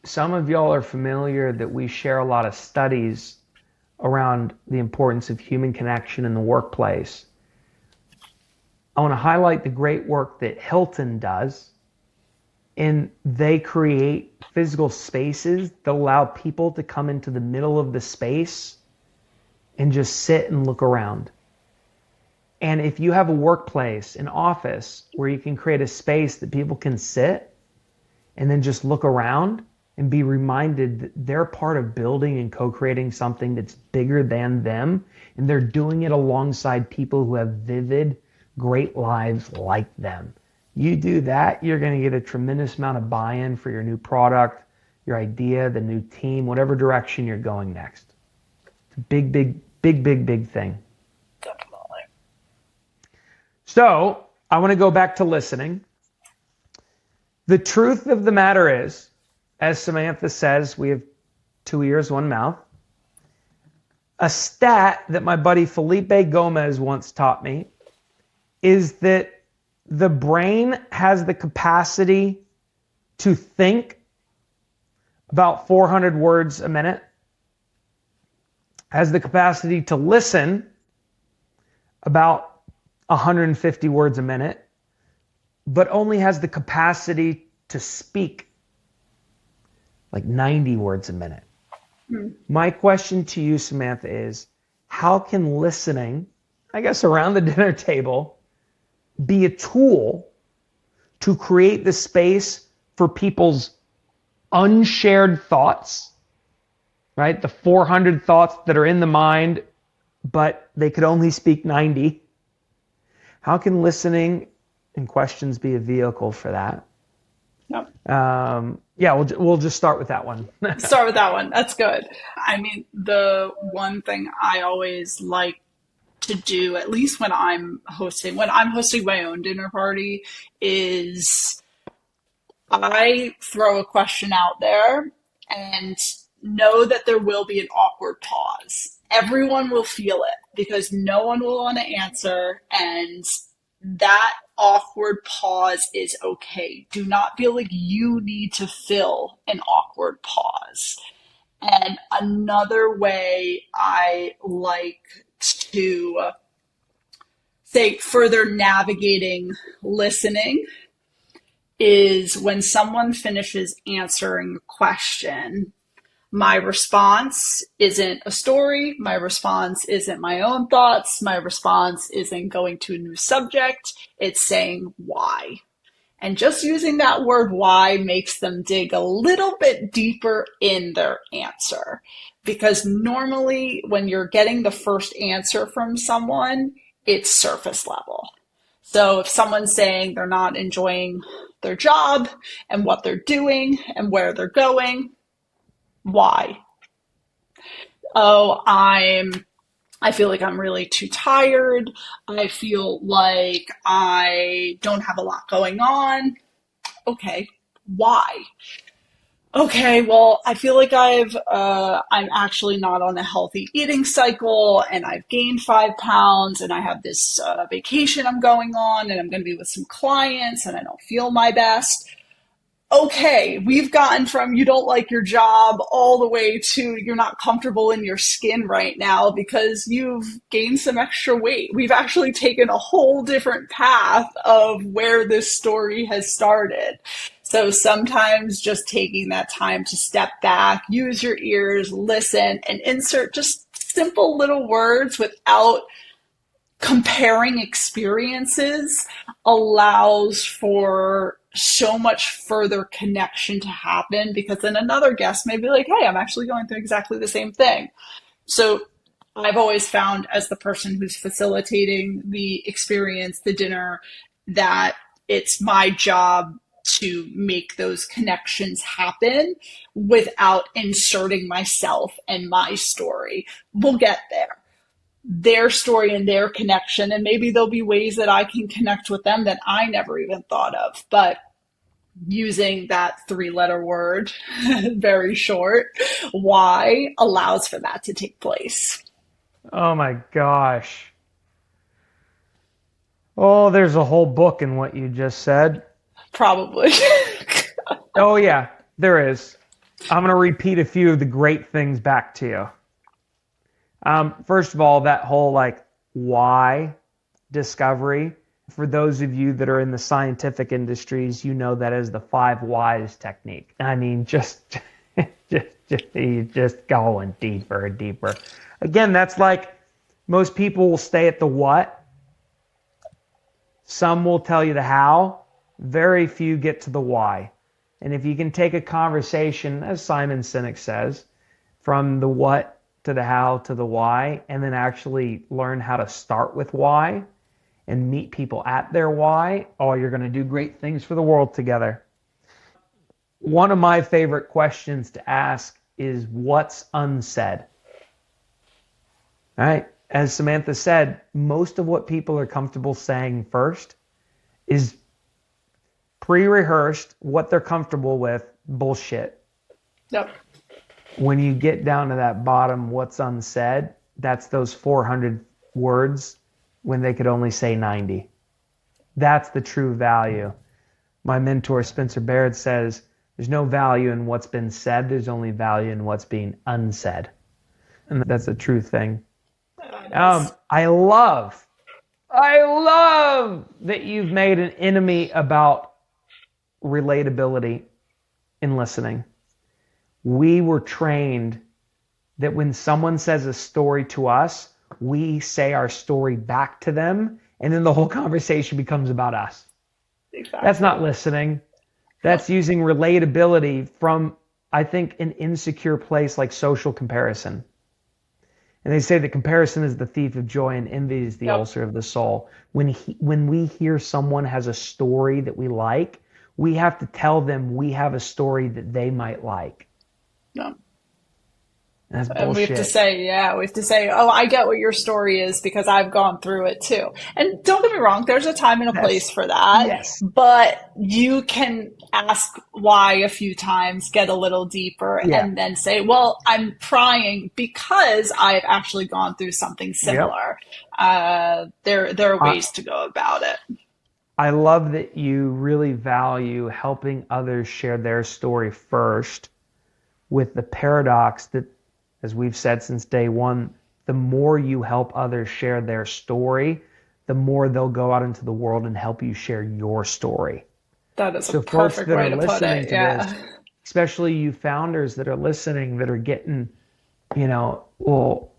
some of y'all are familiar that we share a lot of studies around the importance of human connection in the workplace. I want to highlight the great work that Hilton does, and they create physical spaces that allow people to come into the middle of the space and just sit and look around. And if you have a workplace, an office where you can create a space that people can sit and then just look around and be reminded that they're part of building and co-creating something that's bigger than them, and they're doing it alongside people who have vivid, great lives like them. You do that, you're going to get a tremendous amount of buy-in for your new product, your idea, the new team, whatever direction you're going next. It's a big, big, big, big, big thing. Definitely. So I want to go back to listening. The truth of the matter is, as Samantha says, we have 2 ears, 1 mouth. A stat that my buddy Felipe Gomez once taught me is that the brain has the capacity to think about 400 words a minute, has the capacity to listen about 150 words a minute, but only has the capacity to speak like 90 words a minute. My question to you, Samantha, is how can listening, I guess around the dinner table, be a tool to create the space for people's unshared thoughts, right? The 400 thoughts that are in the mind, but they could only speak 90. How can listening and questions be a vehicle for that? Yep. Yeah, we'll just start with that one. Start with that one. That's good. I mean, the one thing I always like to do, at least when I'm hosting my own dinner party, is I throw a question out there and know that there will be an awkward pause. Everyone will feel it because no one will want to answer, and that awkward pause is okay. Do not feel like you need to fill an awkward pause. And another way I like to say further navigating listening is when someone finishes answering a question, my response isn't a story. My response isn't my own thoughts. My response isn't going to a new subject. It's saying why. And just using that word why makes them dig a little bit deeper in their answer. because normally when you're getting the first answer from someone, it's surface level. So if someone's saying they're not enjoying their job and what they're doing and where they're going, why? Oh, I feel like I'm really too tired. I feel like I don't have a lot going on. Okay, why? Okay, well, I feel like I'm actually not on a healthy eating cycle, and I've gained 5 pounds, and I have this vacation I'm going on, and I'm going to be with some clients, and I don't feel my best. Okay, we've gotten from you don't like your job all the way to you're not comfortable in your skin right now because you've gained some extra weight. We've actually taken a whole different path of where this story has started. So sometimes just taking that time to step back, use your ears, listen, and insert just simple little words without comparing experiences allows for so much further connection to happen, because then another guest may be like, hey, I'm actually going through exactly the same thing. So I've always found, as the person who's facilitating the experience, the dinner, that it's my job to make those connections happen without inserting myself and my story. We'll get there, their story and their connection, and maybe there'll be ways that I can connect with them that I never even thought of. But using that 3-letter word, very short, why, allows for that to take place. Oh my gosh. Oh, there's a whole book in what you just said. Probably. Oh yeah, there is. I'm going to repeat a few of the great things back to you. First of all, that whole why discovery. For those of you that are in the scientific industries, you know that is the 5 whys technique. I mean, just going deeper and deeper. Again, that's like most people will stay at the what. Some will tell you the how. Very few get to the why. And if you can take a conversation, as Simon Sinek says, from the what to the how to the why, and then actually learn how to start with why and meet people at their why, oh, you're going to do great things for the world together. One of my favorite questions to ask is, what's unsaid? All right. As Samantha said, most of what people are comfortable saying first is pre-rehearsed, what they're comfortable with, bullshit. Yep. When you get down to that bottom, what's unsaid, that's those 400 words when they could only say 90. That's the true value. My mentor, Spencer Baird, says there's no value in what's been said. There's only value in what's being unsaid. And that's a true thing. I love that you've made an enemy about relatability in listening. We were trained that when someone says a story to us, we say our story back to them, and then the whole conversation becomes about us. Exactly. That's not listening. That's using relatability from, I think, an insecure place like social comparison. And they say that comparison is the thief of joy and envy is the ulcer of the soul. When we hear someone has a story that we like, we have to tell them we have a story that they might like. No. That's bullshit. And we have to say, oh, I get what your story is because I've gone through it too. And don't get me wrong, there's a time and a place for that. Yes. But you can ask why a few times, get a little deeper, and then say, well, I'm prying because I've actually gone through something similar. Yep. There are ways to go about it. I love that you really value helping others share their story first, with the paradox that, as we've said since day one, the more you help others share their story, the more they'll go out into the world and help you share your story. That is a perfect way to put it. Yeah. Especially you founders that are listening, that are getting, little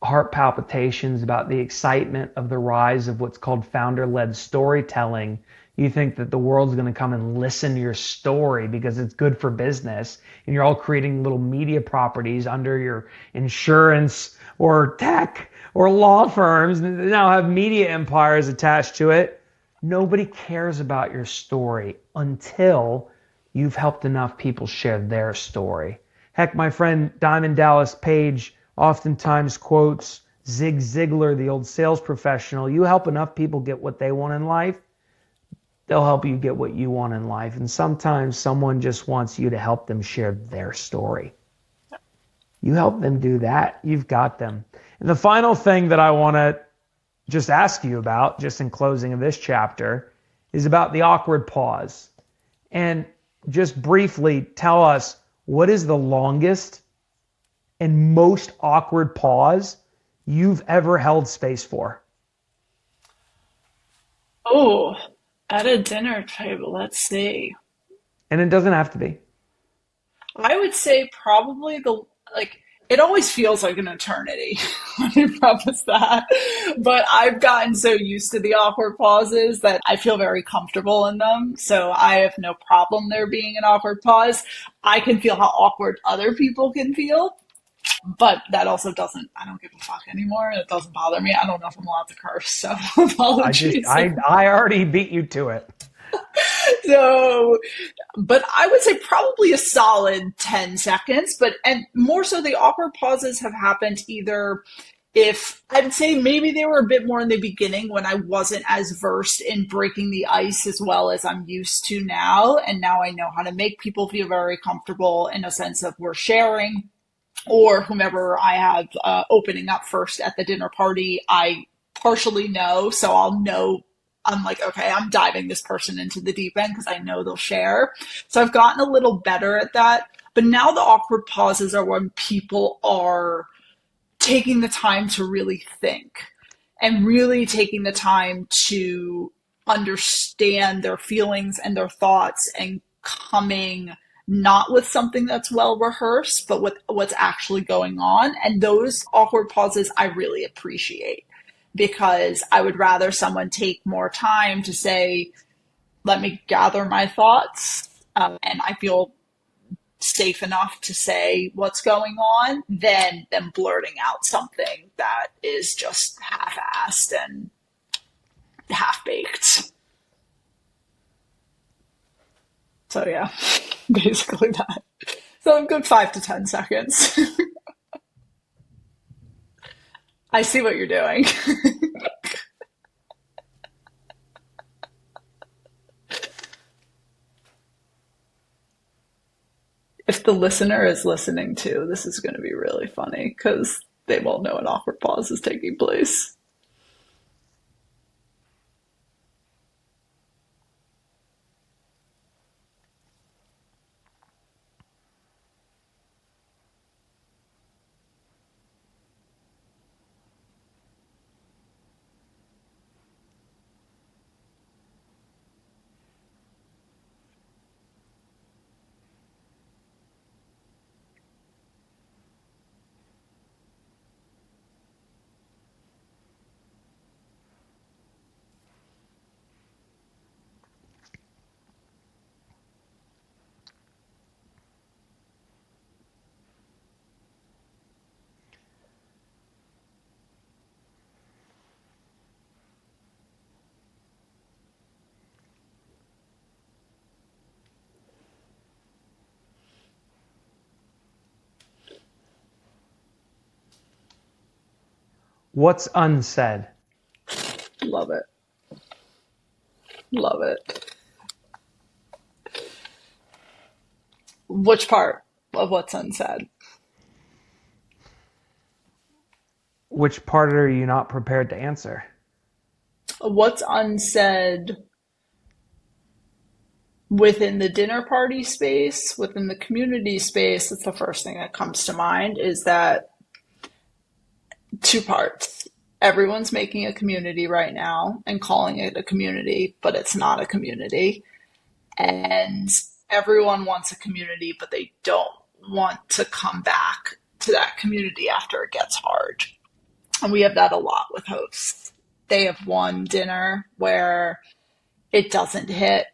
heart palpitations about the excitement of the rise of what's called founder-led storytelling. You think that the world's going to come and listen to your story because it's good for business, and you're all creating little media properties under your insurance or tech or law firms that now have media empires attached to it. Nobody cares about your story until you've helped enough people share their story. Heck, my friend Diamond Dallas Page oftentimes quotes Zig Ziglar, the old sales professional. You help enough people get what they want in life, they'll help you get what you want in life. And sometimes someone just wants you to help them share their story. You help them do that, you've got them. And the final thing that I want to just ask you about, just in closing of this chapter, is about the awkward pause. And just briefly tell us, what is the longest and most awkward pause you've ever held space for? Oh, at a dinner table, let's see. And it doesn't have to be. I would say probably it always feels like an eternity. Let me preface that. But I've gotten so used to the awkward pauses that I feel very comfortable in them. So I have no problem there being an awkward pause. I can feel how awkward other people can feel. But that also I don't give a fuck anymore. It doesn't bother me. I don't know if I'm allowed to curse, so apologies. I already beat you to it. So, but I would say probably a solid 10 seconds, and more so the awkward pauses have happened either if I'd say maybe they were a bit more in the beginning when I wasn't as versed in breaking the ice as well as I'm used to now. And now I know how to make people feel very comfortable in a sense of we're sharing, or whomever I have opening up first at the dinner party, I partially know. So I'll know, I'm like, okay, I'm diving this person into the deep end because I know they'll share. So I've gotten a little better at that. But now the awkward pauses are when people are taking the time to really think and really taking the time to understand their feelings and their thoughts and coming not with something that's well rehearsed, but with what's actually going on. And those awkward pauses I really appreciate because I would rather someone take more time to say, let me gather my thoughts. And I feel safe enough to say what's going on than them blurting out something that is just half-assed and half-baked. So yeah, basically that. So a good 5 to 10 seconds. I see what you're doing. If the listener is listening too, this is going to be really funny because they won't know an awkward pause is taking place. What's unsaid? Love it. Love it. Which part of what's unsaid? Which part are you not prepared to answer? What's unsaid within the dinner party space, within the community space? That's the first thing that comes to mind is that two parts. Everyone's making a community right now and calling it a community, but it's not a community. And everyone wants a community, but they don't want to come back to that community after it gets hard. And we have that a lot with hosts. They have one dinner where it doesn't hit.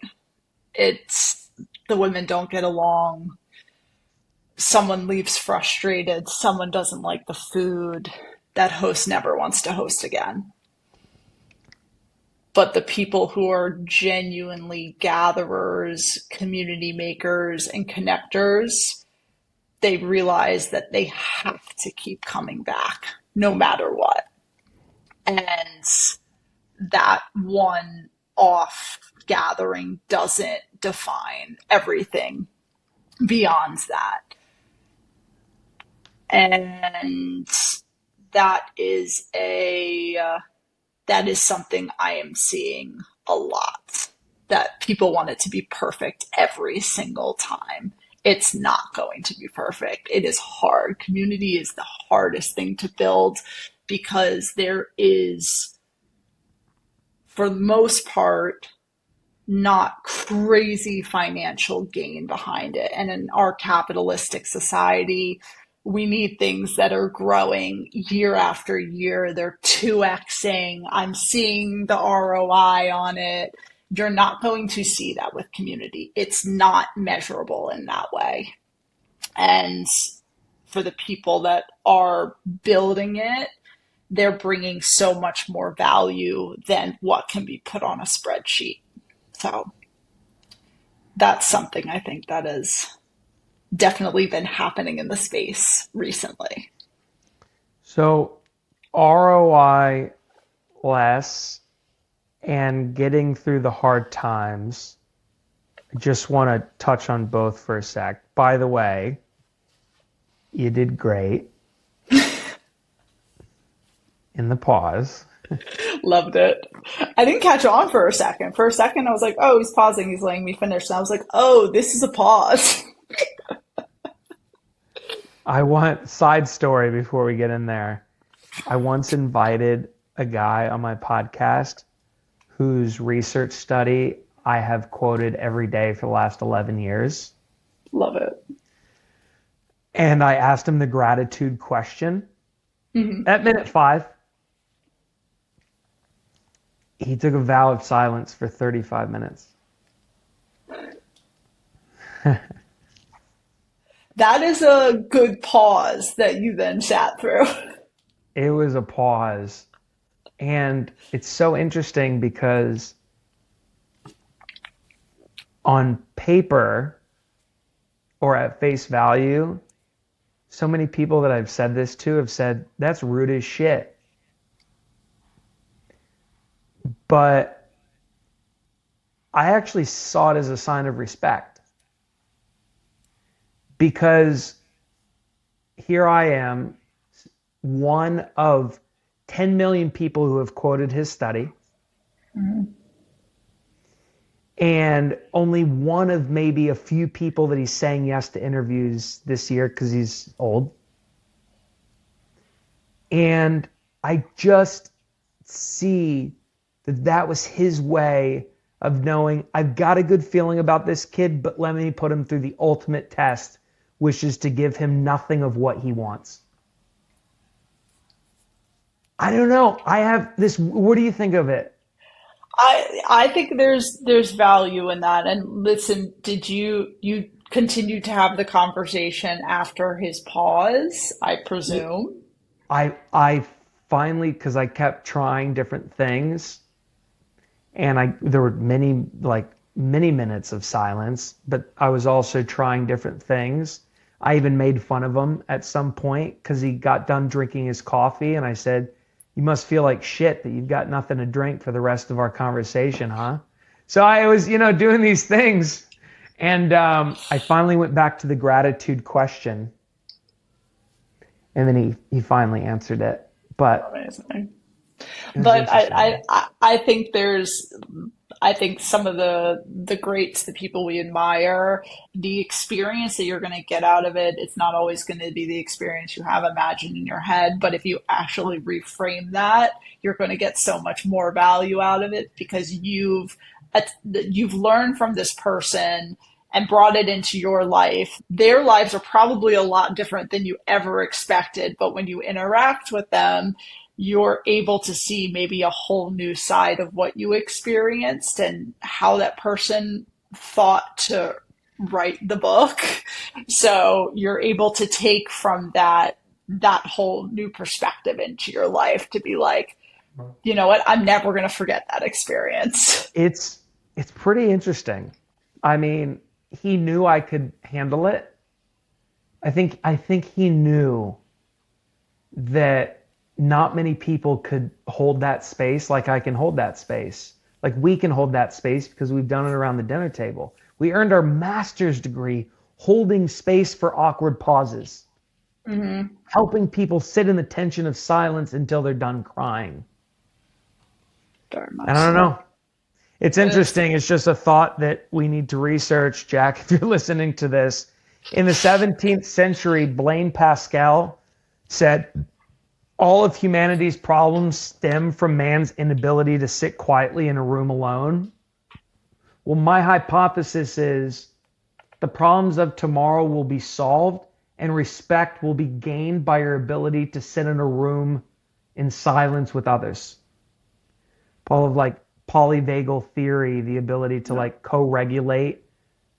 It's the women don't get along. Someone leaves frustrated. Someone doesn't like the food. That host never wants to host again. But the people who are genuinely gatherers, community makers, and connectors, they realize that they have to keep coming back no matter what. And that one off gathering doesn't define everything beyond that. And that is something I am seeing a lot, that people want it to be perfect every single time. It's not going to be perfect. It is hard. Community is the hardest thing to build because there is, for the most part, not crazy financial gain behind it. And in our capitalistic society, we need things that are growing year after year. They're 2xing. I'm seeing the ROI on it. You're not going to see that with community. It's not measurable in that way. And for the people that are building it, they're bringing so much more value than what can be put on a spreadsheet. So that's something I think that has definitely been happening in the space recently. So ROI less and getting through the hard times. I just want to touch on both for a sec. By the way, you did great in the pause. Loved it. I didn't catch on for a second. For a second, I was like, oh, he's pausing. He's letting me finish. And I was like, oh, this is a pause. I want side story before we get in there. I once invited a guy on my podcast whose research study I have quoted every day for the last 11 years. Love it. And I asked him the gratitude question. At minute 5, he took a vow of silence for 35 minutes. That is a good pause that you then sat through. It was a pause. And it's so interesting because on paper or at face value, so many people that I've said this to have said, that's rude as shit. But I actually saw it as a sign of respect. Because here I am, one of 10 million people who have quoted his study. And only one of maybe a few people that he's saying yes to interviews this year because he's old. And I just see that that was his way of knowing, I've got a good feeling about this kid, but let me put him through the ultimate test, which is to give him nothing of what he wants. I don't know. I have this. What do you think of it? I think there's value in that. And listen, did you continue to have the conversation after his pause, I presume? I finally, because I kept trying different things, and there were many minutes of silence, but I was also trying different things. I even made fun of him at some point because he got done drinking his coffee, and I said, you must feel like shit that you've got nothing to drink for the rest of our conversation, huh? So I was, doing these things. And I finally went back to the gratitude question. And then he finally answered it. But amazing. But I think some of the greats, the people we admire, the experience that you're going to get out of it, it's not always going to be the experience you have imagined in your head. But if you actually reframe that, you're going to get so much more value out of it because you've learned from this person and brought it into your life. Their lives are probably a lot different than you ever expected. But when you interact with them, you're able to see maybe a whole new side of what you experienced and how that person thought to write the book. So you're able to take from that whole new perspective into your life to be like, you know what, I'm never going to forget that experience. It's it's pretty interesting. I mean, he knew I could handle it. I think he knew that not many people could hold that space like I can hold that space. Like we can hold that space because we've done it around the dinner table. We earned our master's degree holding space for awkward pauses, helping people sit in the tension of silence until they're done crying. Very And much I don't so. know. It's interesting. It's just a thought that we need to research, Jack, if you're listening to this. In the 17th century, Blaise Pascal said, all of humanity's problems stem from man's inability to sit quietly in a room alone. Well, my hypothesis is the problems of tomorrow will be solved and respect will be gained by your ability to sit in a room in silence with others. All of like polyvagal theory, the ability to like co-regulate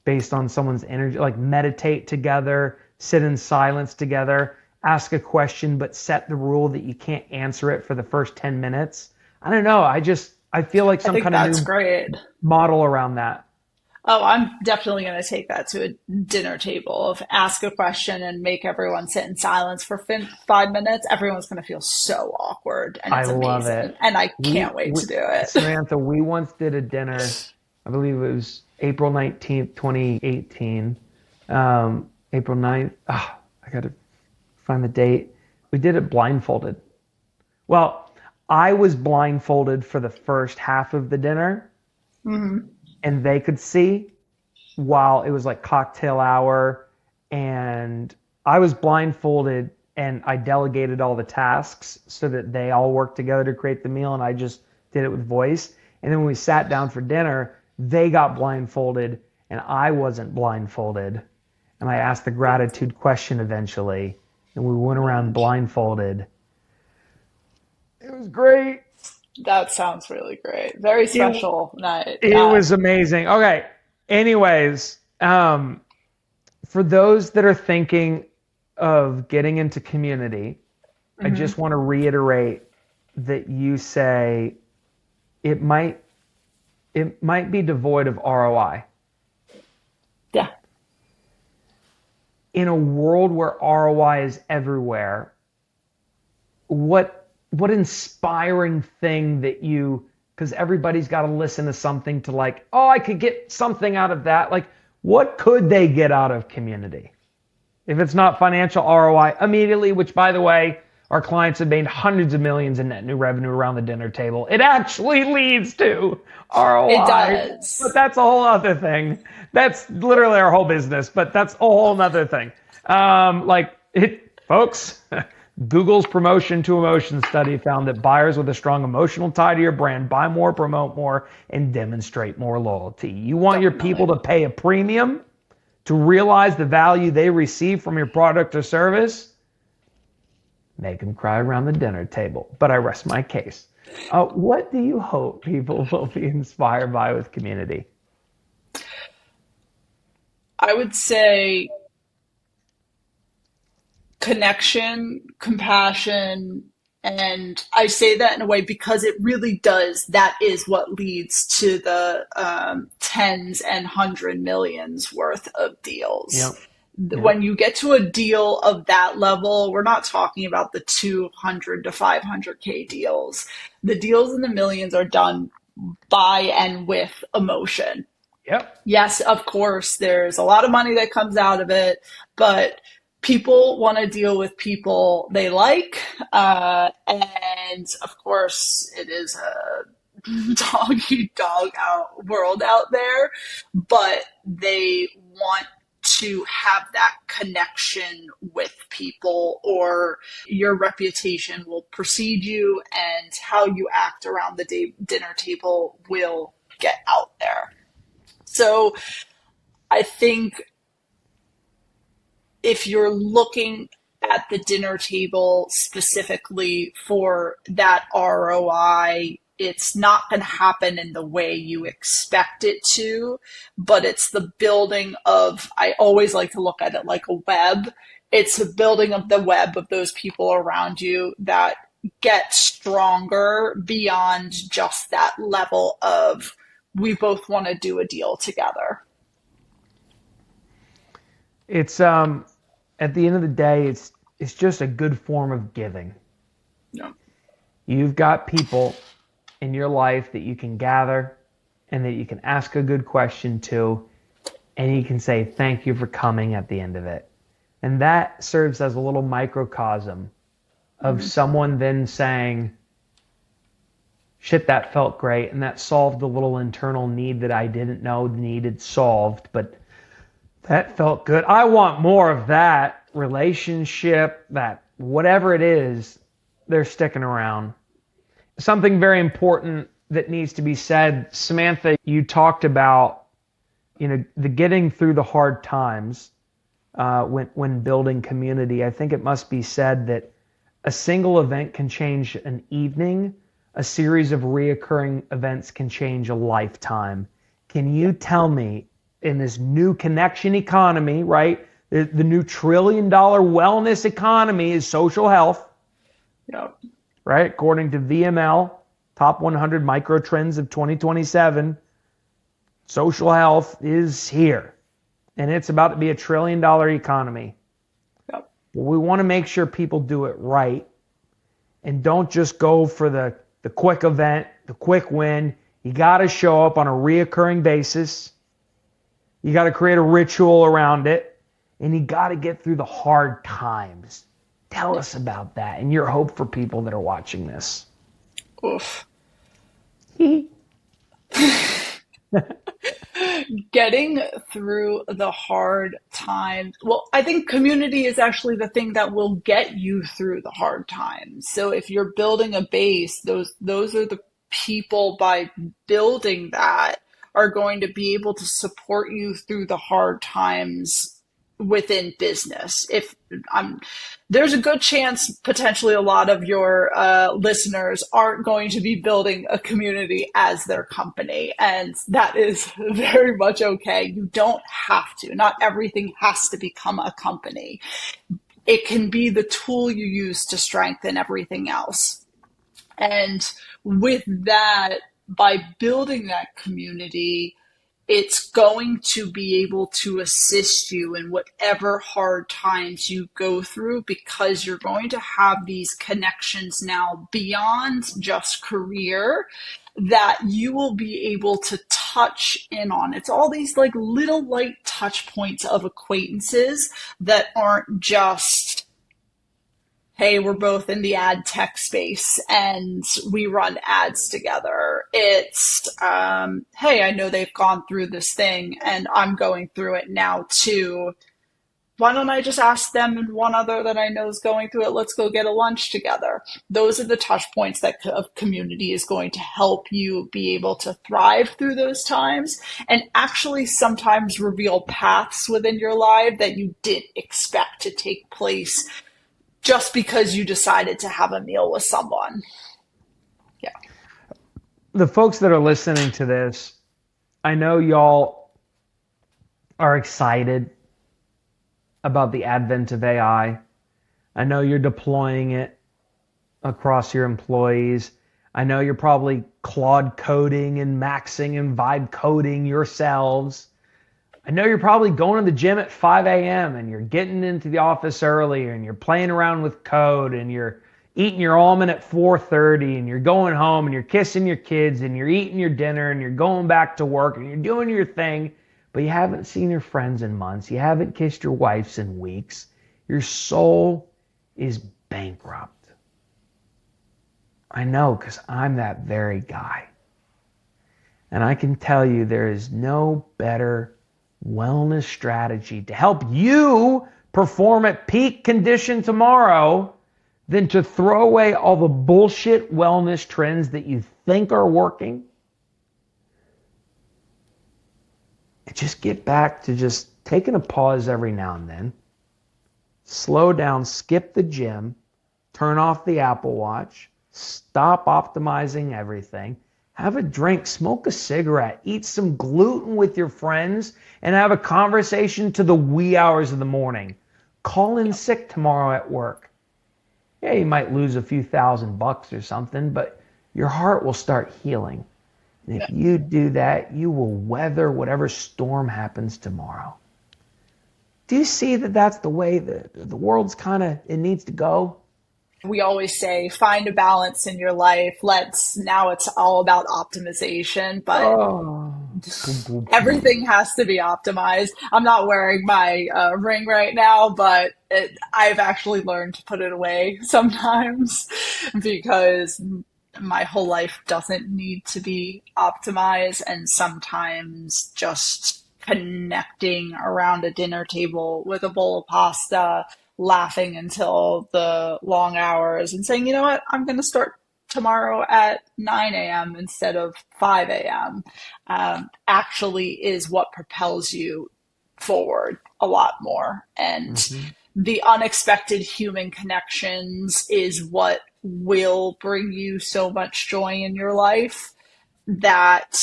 based on someone's energy, like meditate together, sit in silence together, ask a question, but set the rule that you can't answer it for the first 10 minutes. I don't know. I feel like I some think kind of that's new great. model around that. Oh, I'm definitely going to take that to a dinner table of ask a question and make everyone sit in silence for 5 minutes. Everyone's going to feel so awkward and I it's love amazing. it. And I We, can't wait we to do it. Samantha, we once did a dinner, I believe it was April 19th, 2018. April 9th. Oh, I got to find the date. We did it blindfolded. Well, I was blindfolded for the first half of the dinner, and they could see while it was like cocktail hour, and I was blindfolded and I delegated all the tasks so that they all worked together to create the meal, and I just did it with voice. And then when we sat down for dinner, they got blindfolded and I wasn't blindfolded. And I asked the gratitude question eventually, and we went around blindfolded. It was great. That sounds really great. Very It, special night. it Yeah. was amazing. Okay. Anyways, for those that are thinking of getting into community, I just want to reiterate that you say it might be devoid of ROI. Yeah. In a world where ROI is everywhere, what inspiring thing that you, because everybody's got to listen to something to like, oh, I could get something out of that. Like, what could they get out of community? If it's not financial ROI immediately, which by the way, our clients have made hundreds of millions in net new revenue around the dinner table. It actually leads to It ROI, but does. that's a whole other thing. That's literally our whole business, but that's a whole other thing. Folks, Google's promotion to emotion study found that buyers with a strong emotional tie to your brand buy more, promote more, and demonstrate more loyalty. You want your people Definitely. to pay a premium to realize the value they receive from your product or service? Make them cry around the dinner table. But I rest my case. What do you hope people will be inspired by with community? I would say connection, compassion, and I say that in a way because it really does. That is what leads to the tens and hundred millions worth of deals. Yep. Yep. When you get to a deal of that level, we're not talking about the 200 to 500K deals. The deals in the millions are done by and with emotion. Yep. Yes, of course, there's a lot of money that comes out of it, but people want to deal with people they like. And of course, it is a dog eat dog out world out there, but they want to have that connection with people, or your reputation will precede you and how you act around the dinner table will get out there. So I think if you're looking at the dinner table specifically for that ROI. It's not going to happen in the way you expect it to, but it's the building of, I always like to look at it like a web. It's the building of the web of those people around you that get stronger beyond just that level of, we both want to do a deal together. It's at the end of the day, it's just a good form of giving. Yeah. You've got people in your life that you can gather and that you can ask a good question to, and you can say thank you for coming at the end of it. And that serves as a little microcosm of someone then saying, shit, that felt great, and that solved a little internal need that I didn't know needed solved, but that felt good. I want more of that relationship, that whatever it is, they're sticking around. Something very important that needs to be said, Samantha, you talked about, the getting through the hard times when building community. I think it must be said that a single event can change an evening. A series of reoccurring events can change a lifetime. Can you tell me, in this new connection economy, right? The new $1 trillion wellness economy is social health. Yep. Right? According to VML, top 100 micro trends of 2027, social health is here. And it's about to be $1 trillion economy. Yep. Well, we want to make sure people do it right and don't just go for the quick event, the quick win. You got to show up on a reoccurring basis. You got to create a ritual around it, and you got to get through the hard times. Tell us about that and your hope for people that are watching this. Oof. Getting through the hard times. Well, I think community is actually the thing that will get you through the hard times. So if you're building a base, those are the people, by building that, are going to be able to support you through the hard times within business. There's a good chance potentially a lot of your listeners aren't going to be building a community as their company, and that is very much okay. You don't have to. Not everything has to become a company. It can be the tool you use to strengthen everything else. And with that, by building that community, it's going to be able to assist you in whatever hard times you go through, because you're going to have these connections now beyond just career that you will be able to touch in on. It's all these like little light touch points of acquaintances that aren't just, hey, we're both in the ad tech space and we run ads together. It's, hey, I know they've gone through this thing and I'm going through it now too. Why don't I just ask them and one other that I know is going through it? Let's go get a lunch together. Those are the touch points that of community is going to help you be able to thrive through those times, and actually sometimes reveal paths within your life that you didn't expect to take place just because you decided to have a meal with someone. Yeah. The folks that are listening to this, I know y'all are excited about the advent of AI. I know you're deploying it across your employees. I know you're probably Claude coding and maxing and vibe coding yourselves. I know you're probably going to the gym at 5 a.m. and you're getting into the office earlier and you're playing around with code and you're eating your almond at 4:30 and you're going home and you're kissing your kids and you're eating your dinner and you're going back to work and you're doing your thing, but you haven't seen your friends in months. You haven't kissed your wives in weeks. Your soul is bankrupt. I know, because I'm that very guy. And I can tell you there is no better wellness strategy to help you perform at peak condition tomorrow than to throw away all the bullshit wellness trends that you think are working and just get back to just taking a pause every now and then, slow down, skip the gym, turn off the Apple Watch, stop optimizing everything, have a drink, smoke a cigarette, eat some gluten with your friends, and have a conversation to the wee hours of the morning. Call in sick tomorrow at work. Yeah, you might lose a few $1,000 or something, but your heart will start healing. And if you do that, you will weather whatever storm happens tomorrow. Do you see that that's the way the world's it needs to go? We always say find a balance in your life. Now it's all about optimization, but Oh. everything has to be optimized. I'm not wearing my ring right now, but I've actually learned to put it away sometimes because my whole life doesn't need to be optimized. And sometimes just connecting around a dinner table with a bowl of pasta, laughing until the long hours and saying, you know what, I'm going to start tomorrow at 9 a.m. instead of 5 a.m. Actually is what propels you forward a lot more. And the unexpected human connections is what will bring you so much joy in your life that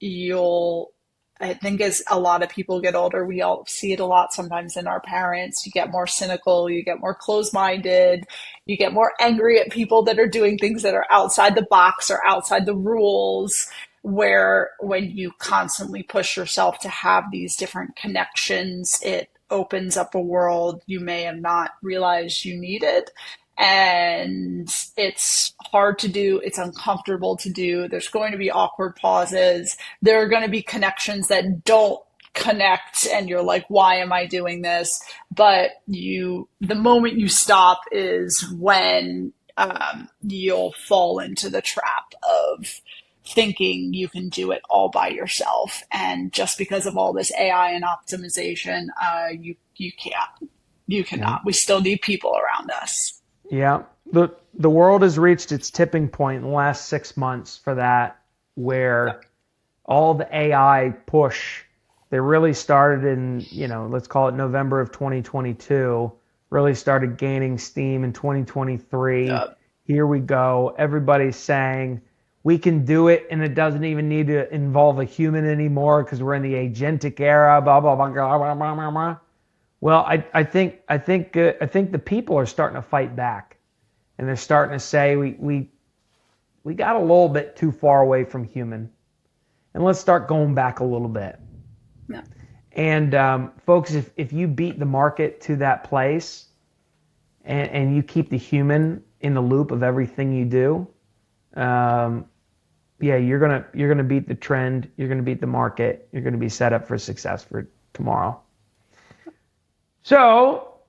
you'll I think as a lot of people get older, we all see it a lot sometimes in our parents. You get more cynical, you get more closed-minded, you get more angry at people that are doing things that are outside the box or outside the rules, where when you constantly push yourself to have these different connections, it opens up a world you may have not realized you needed. And it's hard to do. It's uncomfortable to do. There's going to be awkward pauses. There are going to be connections that don't connect and you're like, why am I doing this? But the moment you stop is when you'll fall into the trap of thinking you can do it all by yourself. And just because of all this AI and optimization, you can't. You Yeah. cannot. We still need people around us. Yeah. The world has reached its tipping point in the last 6 months for that, where all the AI push, they really started in, let's call it November of 2022, really started gaining steam in 2023. Yep. Here we go. Everybody's saying we can do it and it doesn't even need to involve a human anymore because we're in the agentic era, blah, blah, blah, blah, blah, blah, blah. Well, I think the people are starting to fight back, and they're starting to say we got a little bit too far away from human, and let's start going back a little bit. Yeah. And folks, if you beat the market to that place, and you keep the human in the loop of everything you do, you're gonna beat the trend. You're gonna beat the market. You're gonna be set up for success for tomorrow. So,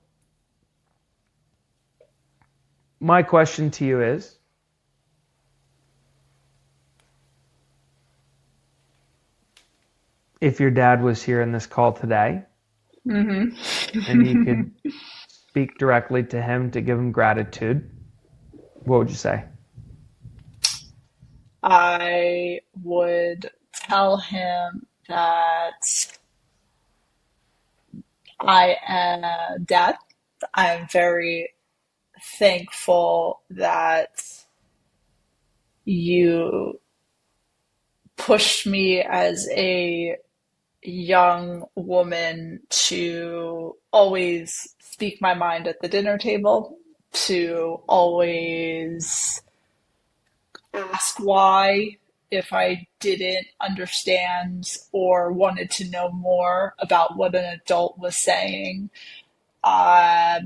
my question to you is, if your dad was here in this call today, and you could speak directly to him to give him gratitude, what would you say? I would tell him that Dad, I'm very thankful that you pushed me as a young woman to always speak my mind at the dinner table, to always ask why if I didn't understand or wanted to know more about what an adult was saying,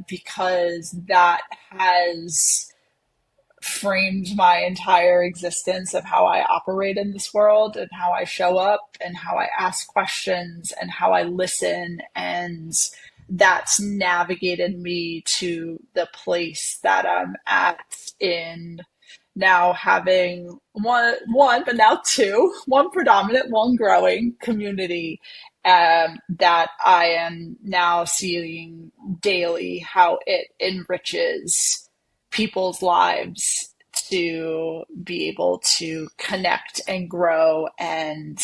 because that has framed my entire existence of how I operate in this world and how I show up and how I ask questions and how I listen. And that's navigated me to the place that I'm at in now having but now one predominant, one growing community that I am now seeing daily how it enriches people's lives to be able to connect and grow and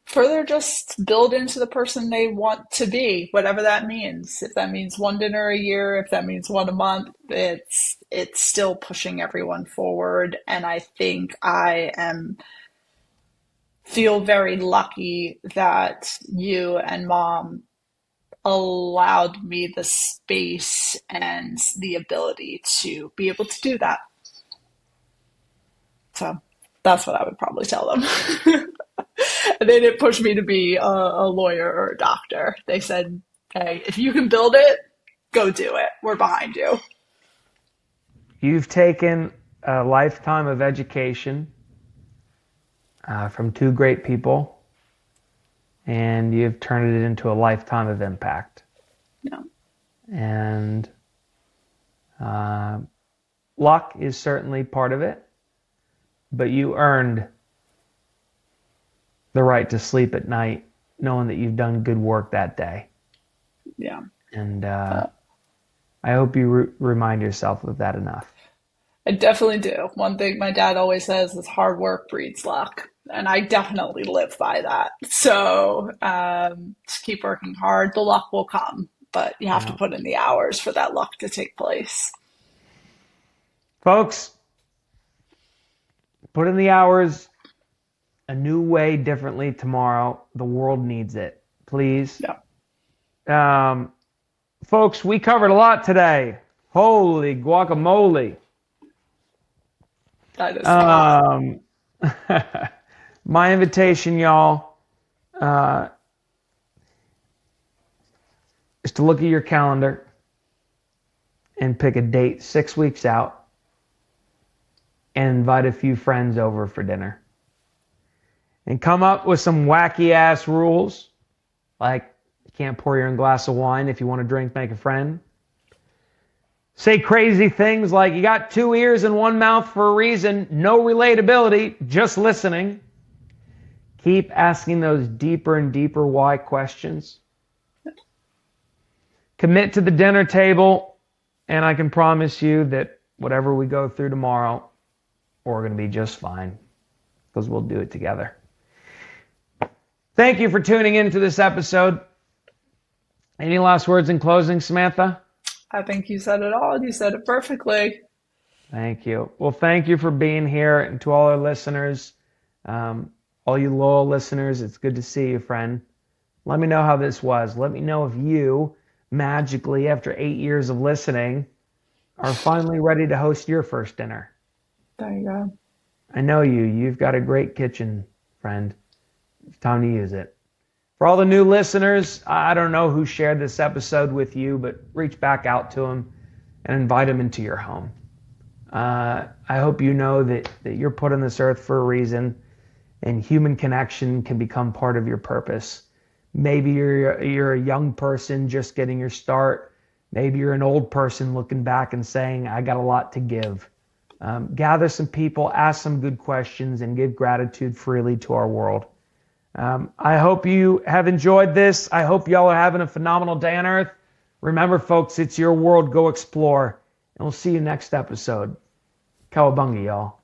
further just build into the person they want to be, whatever that means. If that means one dinner a year, if that means one a month, it's still pushing everyone forward. And I think I am feel very lucky that you and mom allowed me the space and the ability to be able to do that. So that's what I would probably tell them. They didn't push me to be a lawyer or a doctor. They said, hey, if you can build it, go do it. We're behind you. You've taken a lifetime of education from two great people, and you've turned it into a lifetime of impact. Yeah. And luck is certainly part of it, but you earned the right to sleep at night knowing that you've done good work that day. Yeah. And I hope you remind yourself of that enough. I definitely do. One thing my dad always says is hard work breeds luck. And I definitely live by that. So just keep working hard. The luck will come, but you have to put in the hours for that luck to take place. Folks, put in the hours a new way, differently tomorrow. The world needs it. Please. Yeah. Folks, we covered a lot today. Holy guacamole. That is not. My invitation, y'all, is to look at your calendar and pick a date 6 weeks out and invite a few friends over for dinner. And come up with some wacky ass rules, like you can't pour your own glass of wine. If you want to drink, make a friend. Say crazy things like you got two ears and one mouth for a reason, no relatability, just listening. Keep asking those deeper and deeper why questions. Commit to the dinner table, and I can promise you that whatever we go through tomorrow, we're going to be just fine because we'll do it together. Thank you for tuning into this episode. Any last words in closing, Samantha? I think you said it all. You said it perfectly. Thank you. Well, thank you for being here. And to all our listeners, all you loyal listeners, it's good to see you, friend. Let me know how this was. Let me know if you, magically, after 8 years of listening, are finally ready to host your first dinner. There you go. I know you. You've got a great kitchen, friend. It's time to use it. For all the new listeners, I don't know who shared this episode with you, but reach back out to them and invite them into your home. I hope you know that you're put on this earth for a reason, and human connection can become part of your purpose. Maybe you're a young person just getting your start. Maybe you're an old person looking back and saying, I got a lot to give. Gather some people, ask some good questions, and give gratitude freely to our world. I hope you have enjoyed this. I hope y'all are having a phenomenal day on Earth. Remember, folks, it's your world. Go explore. And we'll see you next episode. Cowabunga, y'all.